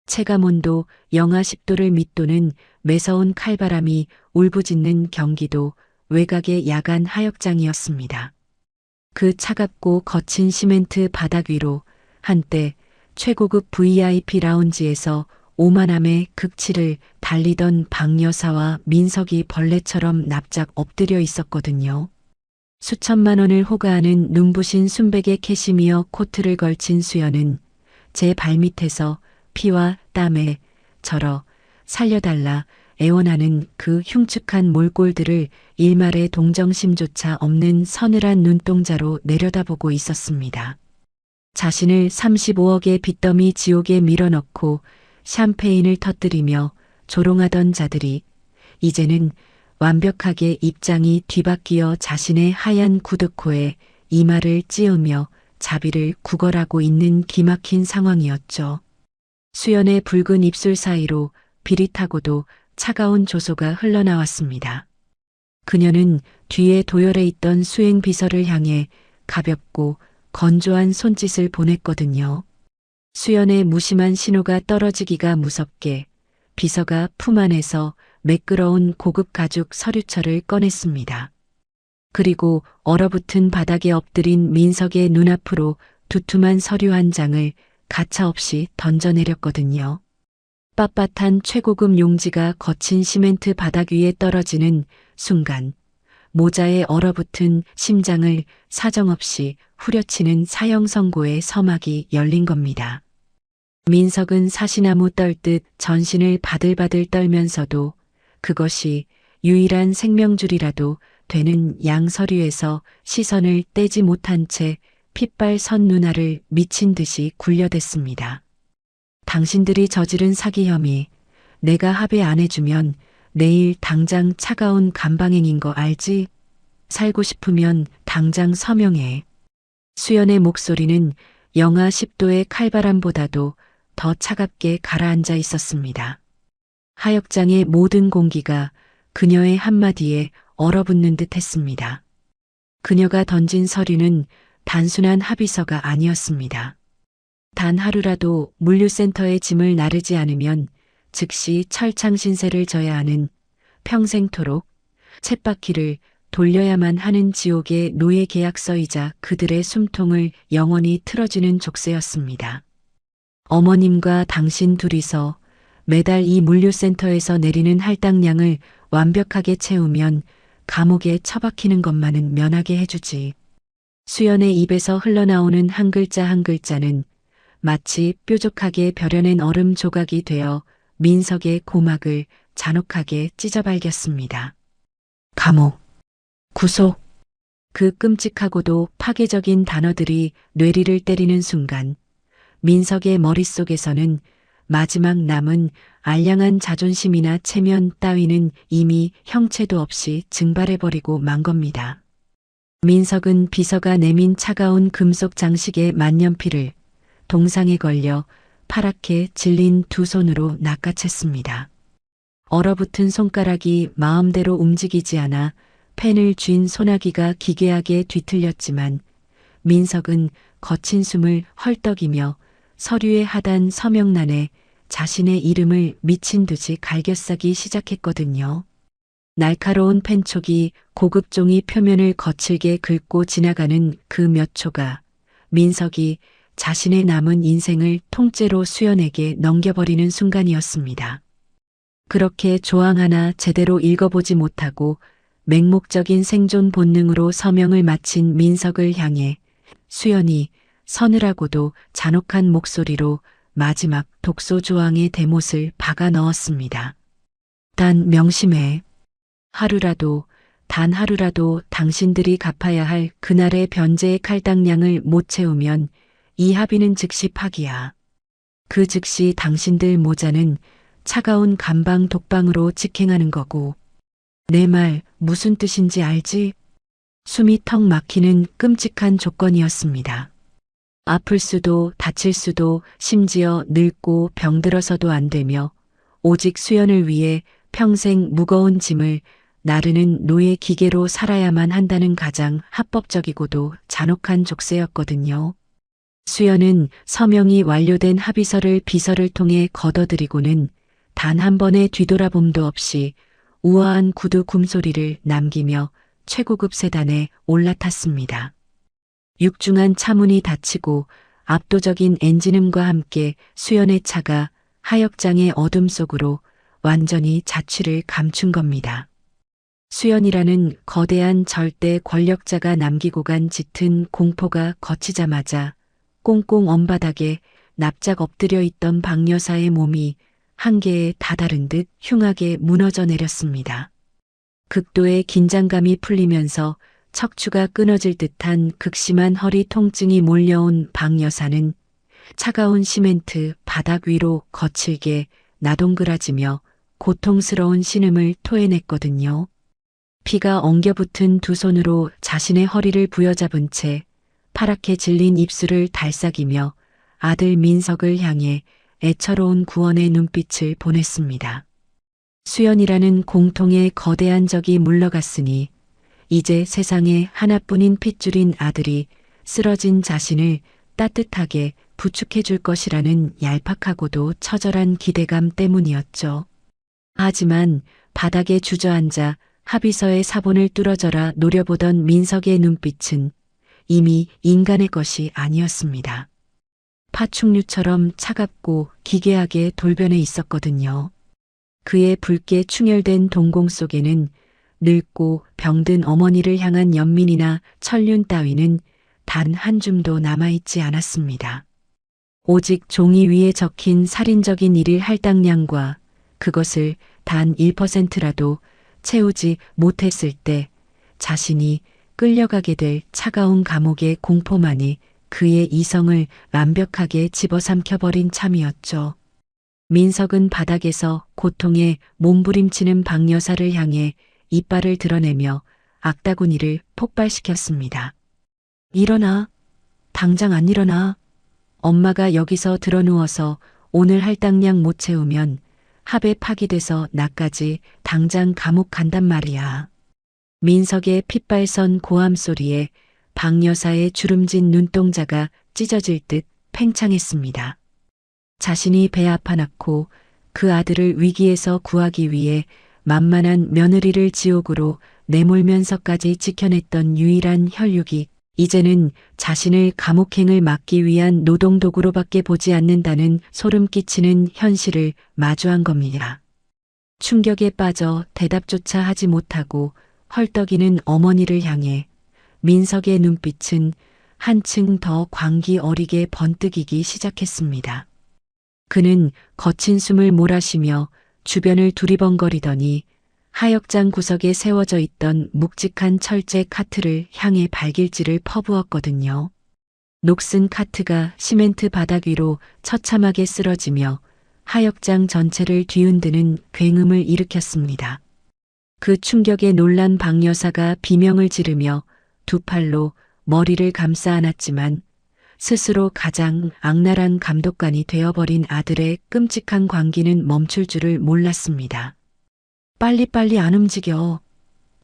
체감온도 영하 10도를 밑도는 매서운 칼바람이 울부짖는 경기도 외곽의 야간 하역장이었습니다. 그 차갑고 거친 시멘트 바닥 위로 한때 최고급 VIP 라운지에서 오만함의 극치를 달리던 박여사와 민석이 벌레처럼 납작 엎드려 있었거든요. 수천만 원을 호가하는 눈부신 순백의 캐시미어 코트를 걸친 수연은 제 발밑에서 피와 땀에 절어 살려달라 애원하는 그 흉측한 몰골들을 일말의 동정심조차 없는 서늘한 눈동자로 내려다보고 있었습니다. 자신을 35억의 빚더미 지옥에 밀어넣고 샴페인을 터뜨리며 조롱하던 자들이 이제는 완벽하게 입장이 뒤바뀌어 자신의 하얀 구두코에 이마를 찌으며 자비를 구걸하고 있는 기막힌 상황이었죠. 수연의 붉은 입술 사이로 비릿하고도 차가운 조소가 흘러나왔습니다. 그녀는 뒤에 도열해 있던 수행 비서를 향해 가볍고 건조한 손짓을 보냈거든요. 수연의 무심한 신호가 떨어지기가 무섭게 비서가 품 안에서 매끄러운 고급 가죽 서류철을 꺼냈습니다. 그리고 얼어붙은 바닥에 엎드린 민석의 눈앞으로 두툼한 서류 한 장을 가차없이 던져내렸거든요. 빳빳한 최고급 용지가 거친 시멘트 바닥 위에 떨어지는 순간 모자에 얼어붙은 심장을 사정없이 후려치는 사형 선고의 서막이 열린 겁니다. 민석은 사시나무 떨듯 전신을 바들바들 떨면서도 그것이 유일한 생명줄이라도 되는 양서류에서 시선을 떼지 못한 채 핏발 선 누나를 미친 듯이 굴려댔습니다. 당신들이 저지른 사기 혐의, 내가 합의 안 해주면 내일 당장 차가운 감방행인 거 알지? 살고 싶으면 당장 서명해. 수연의 목소리는 영하 10도의 칼바람보다도 더 차갑게 가라앉아 있었습니다. 하역장의 모든 공기가 그녀의 한마디에 얼어붙는 듯 했습니다. 그녀가 던진 서류는 단순한 합의서가 아니었습니다. 단 하루라도 물류센터의 짐을 나르지 않으면 즉시 철창 신세를 져야 하는 평생토록 쳇바퀴를 돌려야만 하는 지옥의 노예 계약서이자 그들의 숨통을 영원히 틀어주는 족쇄였습니다. 어머님과 당신 둘이서 매달 이 물류센터에서 내리는 할당량을 완벽하게 채우면 감옥에 처박히는 것만은 면하게 해주지. 수연의 입에서 흘러나오는 한 글자 한 글자는 마치 뾰족하게 벼려낸 얼음 조각이 되어 민석의 고막을 잔혹하게 찢어발겼습니다. 감옥, 구속. 그 끔찍하고도 파괴적인 단어들이 뇌리를 때리는 순간 민석의 머릿속에서는 마지막 남은 알량한 자존심이나 체면 따위는 이미 형체도 없이 증발해버리고 만 겁니다. 민석은 비서가 내민 차가운 금속 장식의 만년필을 동상에 걸려 파랗게 질린 두 손으로 낚아챘습니다. 얼어붙은 손가락이 마음대로 움직이지 않아 펜을 쥔 소나기가 기괴하게 뒤틀렸지만 민석은 거친 숨을 헐떡이며 서류의 하단 서명란에 자신의 이름을 미친 듯이 갈겨싸기 시작했거든요. 날카로운 펜촉이 고급 종이 표면을 거칠게 긁고 지나가는 그 몇 초가 민석이 자신의 남은 인생을 통째로 수연에게 넘겨버리는 순간이었습니다. 그렇게 조항 하나 제대로 읽어보지 못하고 맹목적인 생존 본능으로 서명을 마친 민석을 향해 수연이 서늘하고도 잔혹한 목소리로 마지막 독소 조항의 대못을 박아 넣었습니다. 단 명심해. 하루라도, 단 하루라도 당신들이 갚아야 할 그날의 변제의 칼당량을 못 채우면 이 합의는 즉시 파기야. 그 즉시 당신들 모자는 차가운 감방 독방으로 직행하는 거고. 내 말 무슨 뜻인지 알지? 숨이 턱 막히는 끔찍한 조건이었습니다. 아플 수도 다칠 수도 심지어 늙고 병들어서도 안 되며 오직 수연을 위해 평생 무거운 짐을 나르는 노예 기계로 살아야만 한다는 가장 합법적이고도 잔혹한 족쇄였거든요. 수연은 서명이 완료된 합의서를 비서를 통해 걷어들이고는 단 한 번의 뒤돌아봄도 없이 우아한 구두 굼소리를 남기며 최고급 세단에 올라탔습니다. 육중한 차문이 닫히고 압도적인 엔진음과 함께 수연의 차가 하역장의 어둠 속으로 완전히 자취를 감춘 겁니다. 수연이라는 거대한 절대 권력자가 남기고 간 짙은 공포가 거치자마자 꽁꽁 언바닥에 납작 엎드려 있던 박 여사의 몸이 한계에 다다른 듯 흉하게 무너져 내렸습니다. 극도의 긴장감이 풀리면서 척추가 끊어질 듯한 극심한 허리 통증이 몰려온 박 여사는 차가운 시멘트 바닥 위로 거칠게 나동그라지며 고통스러운 신음을 토해냈거든요. 피가 엉겨붙은 두 손으로 자신의 허리를 부여잡은 채 파랗게 질린 입술을 달싹이며 아들 민석을 향해 애처로운 구원의 눈빛을 보냈습니다. 수연이라는 공통의 거대한 적이 물러갔으니 이제 세상에 하나뿐인 핏줄인 아들이 쓰러진 자신을 따뜻하게 부축해 줄 것이라는 얄팍하고도 처절한 기대감 때문이었죠. 하지만 바닥에 주저앉아 합의서의 사본을 뚫어져라 노려보던 민석의 눈빛은 이미 인간의 것이 아니었습니다. 파충류처럼 차갑고 기괴하게 돌변해 있었거든요. 그의 붉게 충혈된 동공 속에는 늙고 병든 어머니를 향한 연민이나 천륜 따위는 단 한 줌도 남아있지 않았습니다. 오직 종이 위에 적힌 살인적인 일일 할당량과 그것을 단 1%라도 채우지 못했을 때 자신이 끌려가게 될 차가운 감옥의 공포만이 그의 이성을 완벽하게 집어삼켜버린 참이었죠. 민석은 바닥에서 고통에 몸부림치는 박 여사를 향해 이빨을 드러내며 악다구니를 폭발시켰습니다. 일어나. 당장 안 일어나. 엄마가 여기서 드러누워서 오늘 할당량 못 채우면 합에 파기돼서 나까지 당장 감옥 간단 말이야. 민석의 핏발선 고함 소리에 박 여사의 주름진 눈동자가 찢어질 듯 팽창했습니다. 자신이 배 아파놓고 그 아들을 위기에서 구하기 위해 만만한 며느리를 지옥으로 내몰면서까지 지켜냈던 유일한 혈육이 이제는 자신을 감옥행을 막기 위한 노동도구로밖에 보지 않는다는 소름 끼치는 현실을 마주한 겁니다. 충격에 빠져 대답조차 하지 못하고 헐떡이는 어머니를 향해 민석의 눈빛은 한층 더 광기 어리게 번뜩이기 시작했습니다. 그는 거친 숨을 몰아쉬며 주변을 두리번거리더니 하역장 구석에 세워져 있던 묵직한 철제 카트를 향해 발길질을 퍼부었거든요. 녹슨 카트가 시멘트 바닥 위로 처참하게 쓰러지며 하역장 전체를 뒤흔드는 굉음을 일으켰습니다. 그 충격에 놀란 박 여사가 비명을 지르며 두 팔로 머리를 감싸 안았지만 스스로 가장 악랄한 감독관이 되어버린 아들의 끔찍한 광기는 멈출 줄을 몰랐습니다. 빨리빨리 안 움직여.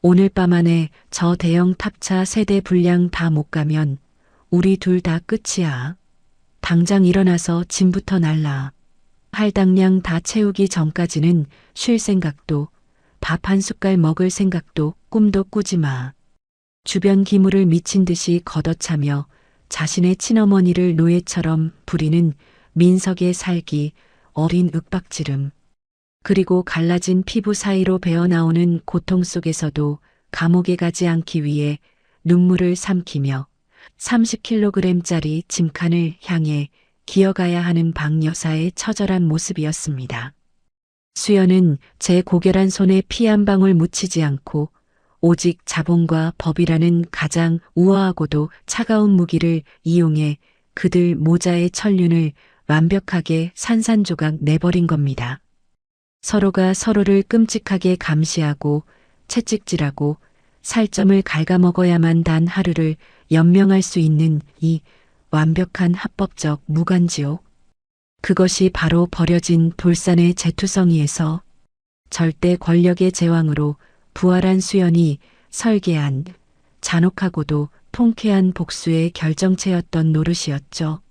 오늘 밤 안에 저 대형 탑차 세대 분량 다 못 가면 우리 둘 다 끝이야. 당장 일어나서 짐부터 날라. 할당량 다 채우기 전까지는 쉴 생각도 밥 한 숟갈 먹을 생각도 꿈도 꾸지 마. 주변 기물을 미친 듯이 걷어차며 자신의 친어머니를 노예처럼 부리는 민석의 살기, 어린 윽박지름, 그리고 갈라진 피부 사이로 배어나오는 고통 속에서도 감옥에 가지 않기 위해 눈물을 삼키며 30kg짜리 짐칸을 향해 기어가야 하는 박 여사의 처절한 모습이었습니다. 수연은 제 고결한 손에 피 한 방울 묻히지 않고 오직 자본과 법이라는 가장 우아하고도 차가운 무기를 이용해 그들 모자의 천륜을 완벽하게 산산조각 내버린 겁니다. 서로가 서로를 끔찍하게 감시하고 채찍질하고 살점을 갉아먹어야만 단 하루를 연명할 수 있는 이 완벽한 합법적 무간지옥. 그것이 바로 버려진 돌산의 재투성이에서 절대 권력의 제왕으로 부활한 수연이 설계한 잔혹하고도 통쾌한 복수의 결정체였던 노릇이었죠.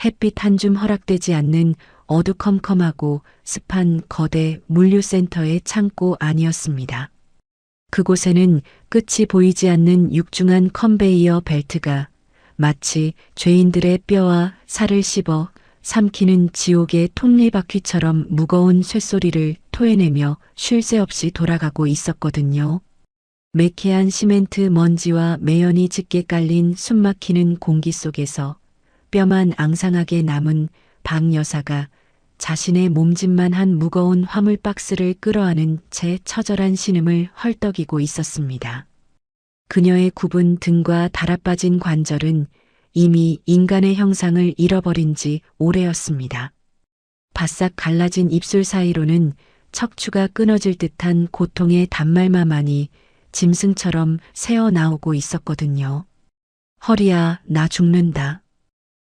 햇빛 한 줌 허락되지 않는 어두컴컴하고 습한 거대 물류센터의 창고 아니었습니다. 그곳에는 끝이 보이지 않는 육중한 컨베이어 벨트가 마치 죄인들의 뼈와 살을 씹어 삼키는 지옥의 톱니바퀴처럼 무거운 쇳소리를 토해내며 쉴 새 없이 돌아가고 있었거든요. 매캐한 시멘트 먼지와 매연이 짙게 깔린 숨막히는 공기 속에서 뼈만 앙상하게 남은 박 여사가 자신의 몸짓만 한 무거운 화물 박스를 끌어안은 채 처절한 신음을 헐떡이고 있었습니다. 그녀의 굽은 등과 달아빠진 관절은 이미 인간의 형상을 잃어버린 지 오래였습니다. 바싹 갈라진 입술 사이로는 척추가 끊어질 듯한 고통의 단말마만이 짐승처럼 새어나오고 있었거든요. 허리야, 나 죽는다.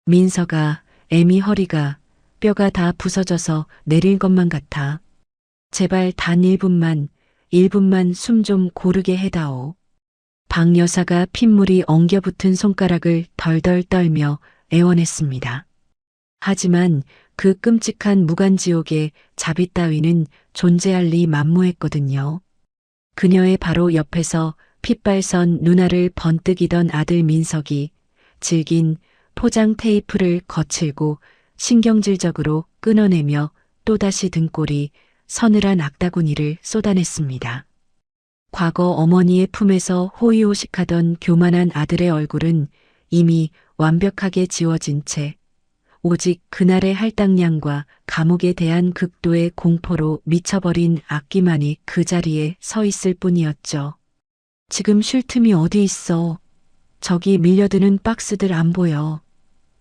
민서가 애미 허리가 뼈가 다 부서져서 내릴 것만 같아. 제발 단 1분만 숨 좀 고르게 해다오. 박 여사가 핏물이 엉겨붙은 손가락을 덜덜 떨며 애원했습니다. 하지만 그 끔찍한 무간지옥에 자비 따위는 존재할 리 만무했거든요. 그녀의 바로 옆에서 핏발선 누나를 번뜩이던 아들 민석이 질긴 포장 테이프를 거칠고 신경질적으로 끊어내며 또다시 등골이 서늘한 악다구니를 쏟아냈습니다. 과거 어머니의 품에서 호의호식하던 교만한 아들의 얼굴은 이미 완벽하게 지워진 채 오직 그날의 할당량과 감옥에 대한 극도의 공포로 미쳐버린 악기만이 그 자리에 서 있을 뿐이었죠. 지금 쉴 틈이 어디 있어. 저기 밀려드는 박스들 안 보여.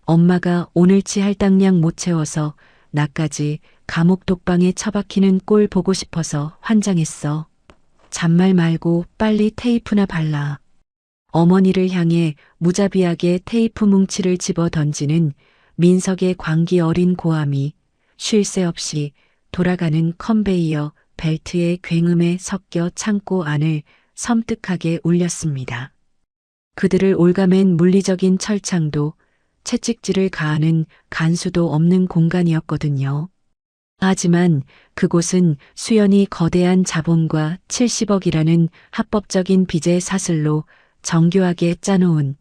엄마가 오늘치 할당량 못 채워서 나까지 감옥 독방에 처박히는 꼴 보고 싶어서 환장했어. 잔말 말고 빨리 테이프나 발라. 어머니를 향해 무자비하게 테이프 뭉치를 집어 던지는 민석의 광기 어린 고함이 쉴 새 없이 돌아가는 컨베이어 벨트의 굉음에 섞여 창고 안을 섬뜩하게 울렸습니다. 그들을 올가맨 물리적인 철창도 채찍질을 가하는 간수도 없는 공간이었거든요. 하지만 그곳은 수연이 거대한 자본과 70억이라는 합법적인 빚의 사슬로 정교하게 짜놓은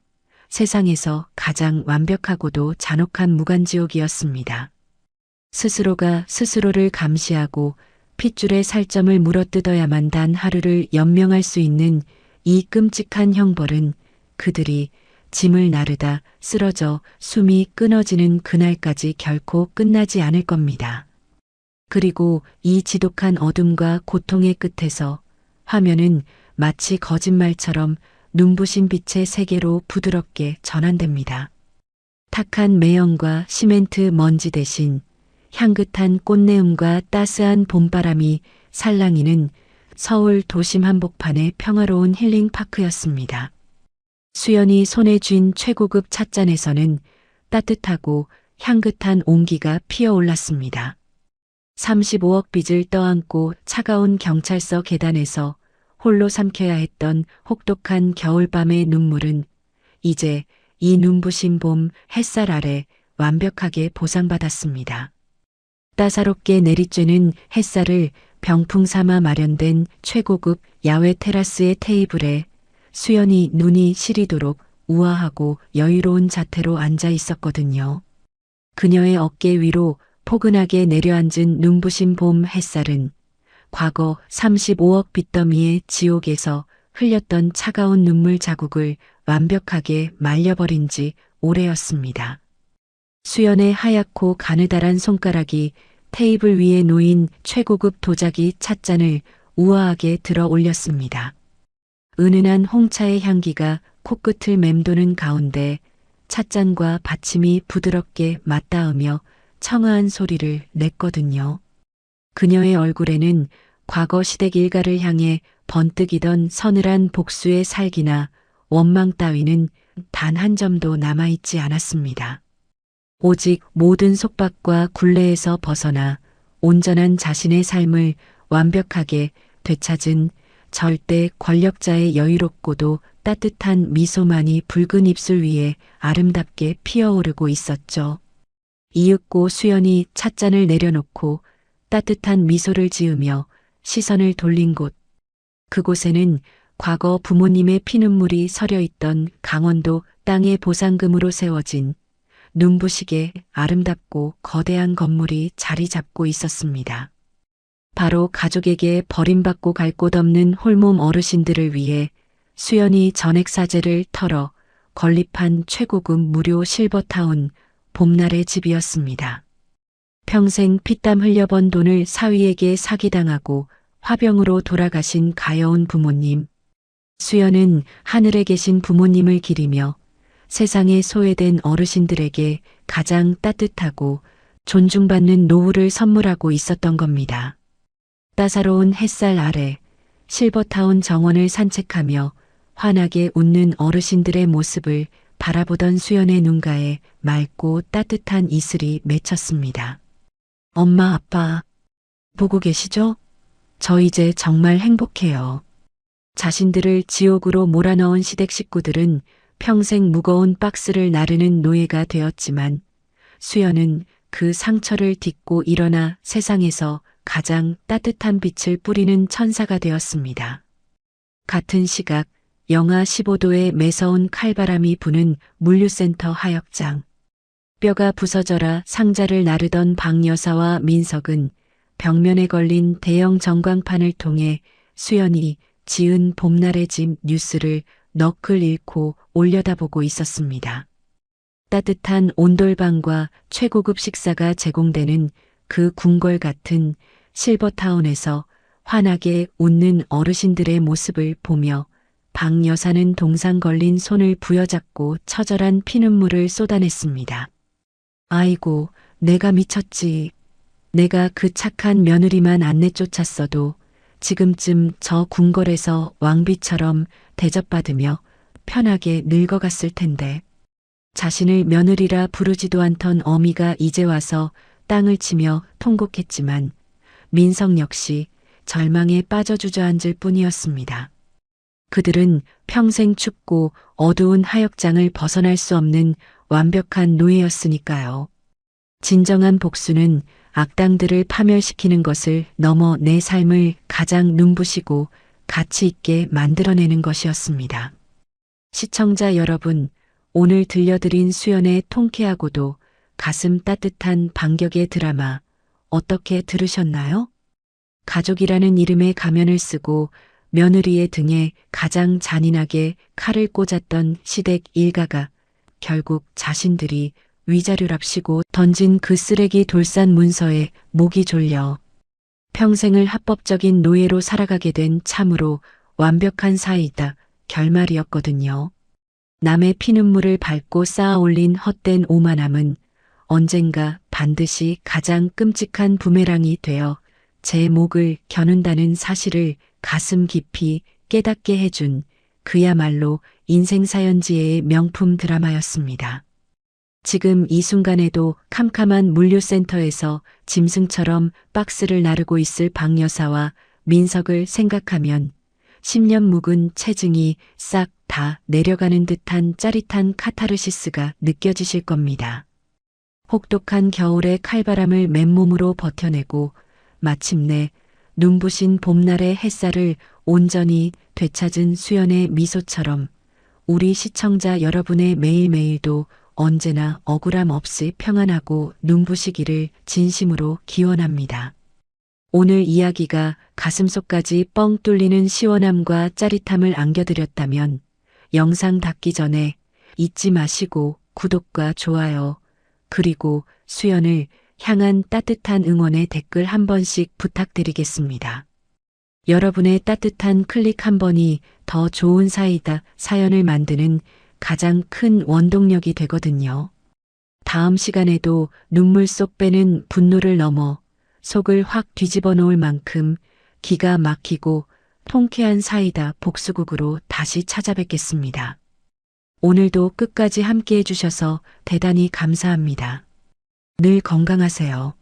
세상에서 가장 완벽하고도 잔혹한 무간지옥이었습니다. 스스로가 스스로를 감시하고 핏줄의 살점을 물어뜯어야만 단 하루를 연명할 수 있는 이 끔찍한 형벌은 그들이 짐을 나르다 쓰러져 숨이 끊어지는 그날까지 결코 끝나지 않을 겁니다. 그리고 이 지독한 어둠과 고통의 끝에서 화면은 마치 거짓말처럼 눈부신 빛의 세계로 부드럽게 전환됩니다. 탁한 매연과 시멘트 먼지 대신 향긋한 꽃내음과 따스한 봄바람이 살랑이는 서울 도심 한복판의 평화로운 힐링파크였습니다. 수연이 손에 쥔 최고급 찻잔에서는 따뜻하고 향긋한 온기가 피어올랐습니다. 35억 빚을 떠안고 차가운 경찰서 계단에서 홀로 삼켜야 했던 혹독한 겨울밤의 눈물은 이제 이 눈부신 봄 햇살 아래 완벽하게 보상받았습니다. 따사롭게 내리쬐는 햇살을 병풍 삼아 마련된 최고급 야외 테라스의 테이블에 수연이 눈이 시리도록 우아하고 여유로운 자태로 앉아 있었거든요. 그녀의 어깨 위로 포근하게 내려앉은 눈부신 봄 햇살은 과거 35억 빚더미의 지옥에서 흘렸던 차가운 눈물 자국을 완벽하게 말려버린 지 오래였습니다. 수연의 하얗고 가느다란 손가락이 테이블 위에 놓인 최고급 도자기 찻잔을 우아하게 들어 올렸습니다. 은은한 홍차의 향기가 코끝을 맴도는 가운데 찻잔과 받침이 부드럽게 맞닿으며 청아한 소리를 냈거든요. 그녀의 얼굴에는 과거 시댁 일가를 향해 번뜩이던 서늘한 복수의 살기나 원망 따위는 단 한 점도 남아있지 않았습니다. 오직 모든 속박과 굴레에서 벗어나 온전한 자신의 삶을 완벽하게 되찾은 절대 권력자의 여유롭고도 따뜻한 미소만이 붉은 입술 위에 아름답게 피어오르고 있었죠. 이윽고 수연이 찻잔을 내려놓고 따뜻한 미소를 지으며 시선을 돌린 곳. 그곳에는 과거 부모님의 피눈물이 서려 있던 강원도 땅의 보상금으로 세워진 눈부시게 아름답고 거대한 건물이 자리 잡고 있었습니다. 바로 가족에게 버림받고 갈 곳 없는 홀몸 어르신들을 위해 수연이 전액사재를 털어 건립한 최고급 무료 실버타운 봄날의 집이었습니다. 평생 피땀 흘려번 돈을 사위에게 사기당하고 화병으로 돌아가신 가여운 부모님. 수연은 하늘에 계신 부모님을 기리며 세상에 소외된 어르신들에게 가장 따뜻하고 존중받는 노후를 선물하고 있었던 겁니다. 따사로운 햇살 아래 실버타운 정원을 산책하며 환하게 웃는 어르신들의 모습을 바라보던 수연의 눈가에 맑고 따뜻한 이슬이 맺혔습니다. 엄마, 아빠, 보고 계시죠? 저 이제 정말 행복해요. 자신들을 지옥으로 몰아넣은 시댁 식구들은 평생 무거운 박스를 나르는 노예가 되었지만 수연은 그 상처를 딛고 일어나 세상에서 가장 따뜻한 빛을 뿌리는 천사가 되었습니다. 같은 시각 영하 15도의 매서운 칼바람이 부는 물류센터 하역장. 뼈가 부서져라 상자를 나르던 박 여사와 민석은 벽면에 걸린 대형 전광판을 통해 수연이 지은 봄날의 집 뉴스를 너클 잃고 올려다보고 있었습니다. 따뜻한 온돌방과 최고급 식사가 제공되는 그 궁궐 같은 실버타운에서 환하게 웃는 어르신들의 모습을 보며 박 여사는 동상 걸린 손을 부여잡고 처절한 피눈물을 쏟아냈습니다. 아이고, 내가 미쳤지. 내가 그 착한 며느리만 안 내쫓았어도 지금쯤 저 궁궐에서 왕비처럼 대접받으며 편하게 늙어갔을 텐데. 자신을 며느리라 부르지도 않던 어미가 이제 와서 땅을 치며 통곡했지만 민석 역시 절망에 빠져 주저앉을 뿐이었습니다. 그들은 평생 춥고 어두운 하역장을 벗어날 수 없는 완벽한 노예였으니까요. 진정한 복수는 악당들을 파멸시키는 것을 넘어 내 삶을 가장 눈부시고 가치 있게 만들어내는 것이었습니다. 시청자 여러분, 오늘 들려드린 수연의 통쾌하고도 가슴 따뜻한 반격의 드라마 어떻게 들으셨나요? 가족이라는 이름의 가면을 쓰고 며느리의 등에 가장 잔인하게 칼을 꽂았던 시댁 일가가 결국 자신들이 위자료랍시고 던진 그 쓰레기 돌산 문서에 목이 졸려 평생을 합법적인 노예로 살아가게 된 참으로 완벽한 사이다 결말이었거든요. 남의 피눈물을 밟고 쌓아 올린 헛된 오만함은 언젠가 반드시 가장 끔찍한 부메랑이 되어 제 목을 겨눈다는 사실을 가슴 깊이 깨닫게 해준 그야말로 인생사연지혜의 명품 드라마였습니다. 지금 이 순간에도 캄캄한 물류센터에서 짐승처럼 박스를 나르고 있을 박 여사와 민석을 생각하면 10년 묵은 체증이 싹 다 내려가는 듯한 짜릿한 카타르시스가 느껴지실 겁니다. 혹독한 겨울의 칼바람을 맨몸으로 버텨내고 마침내 눈부신 봄날의 햇살을 온전히 되찾은 수연의 미소처럼 우리 시청자 여러분의 매일매일도 언제나 억울함 없이 평안하고 눈부시기를 진심으로 기원합니다. 오늘 이야기가 가슴속까지 뻥 뚫리는 시원함과 짜릿함을 안겨드렸다면 영상 닫기 전에 잊지 마시고 구독과 좋아요 그리고 수연을 향한 따뜻한 응원의 댓글 한 번씩 부탁드리겠습니다. 여러분의 따뜻한 클릭 한 번이 더 좋은 사연을 만드는 가장 큰 원동력이 되거든요. 다음 시간에도 눈물 쏙 빼는 분노를 넘어 속을 확 뒤집어 놓을 만큼 기가 막히고 통쾌한 사이다 복수극으로 다시 찾아뵙겠습니다. 오늘도 끝까지 함께 해주셔서 대단히 감사합니다. 늘 건강하세요.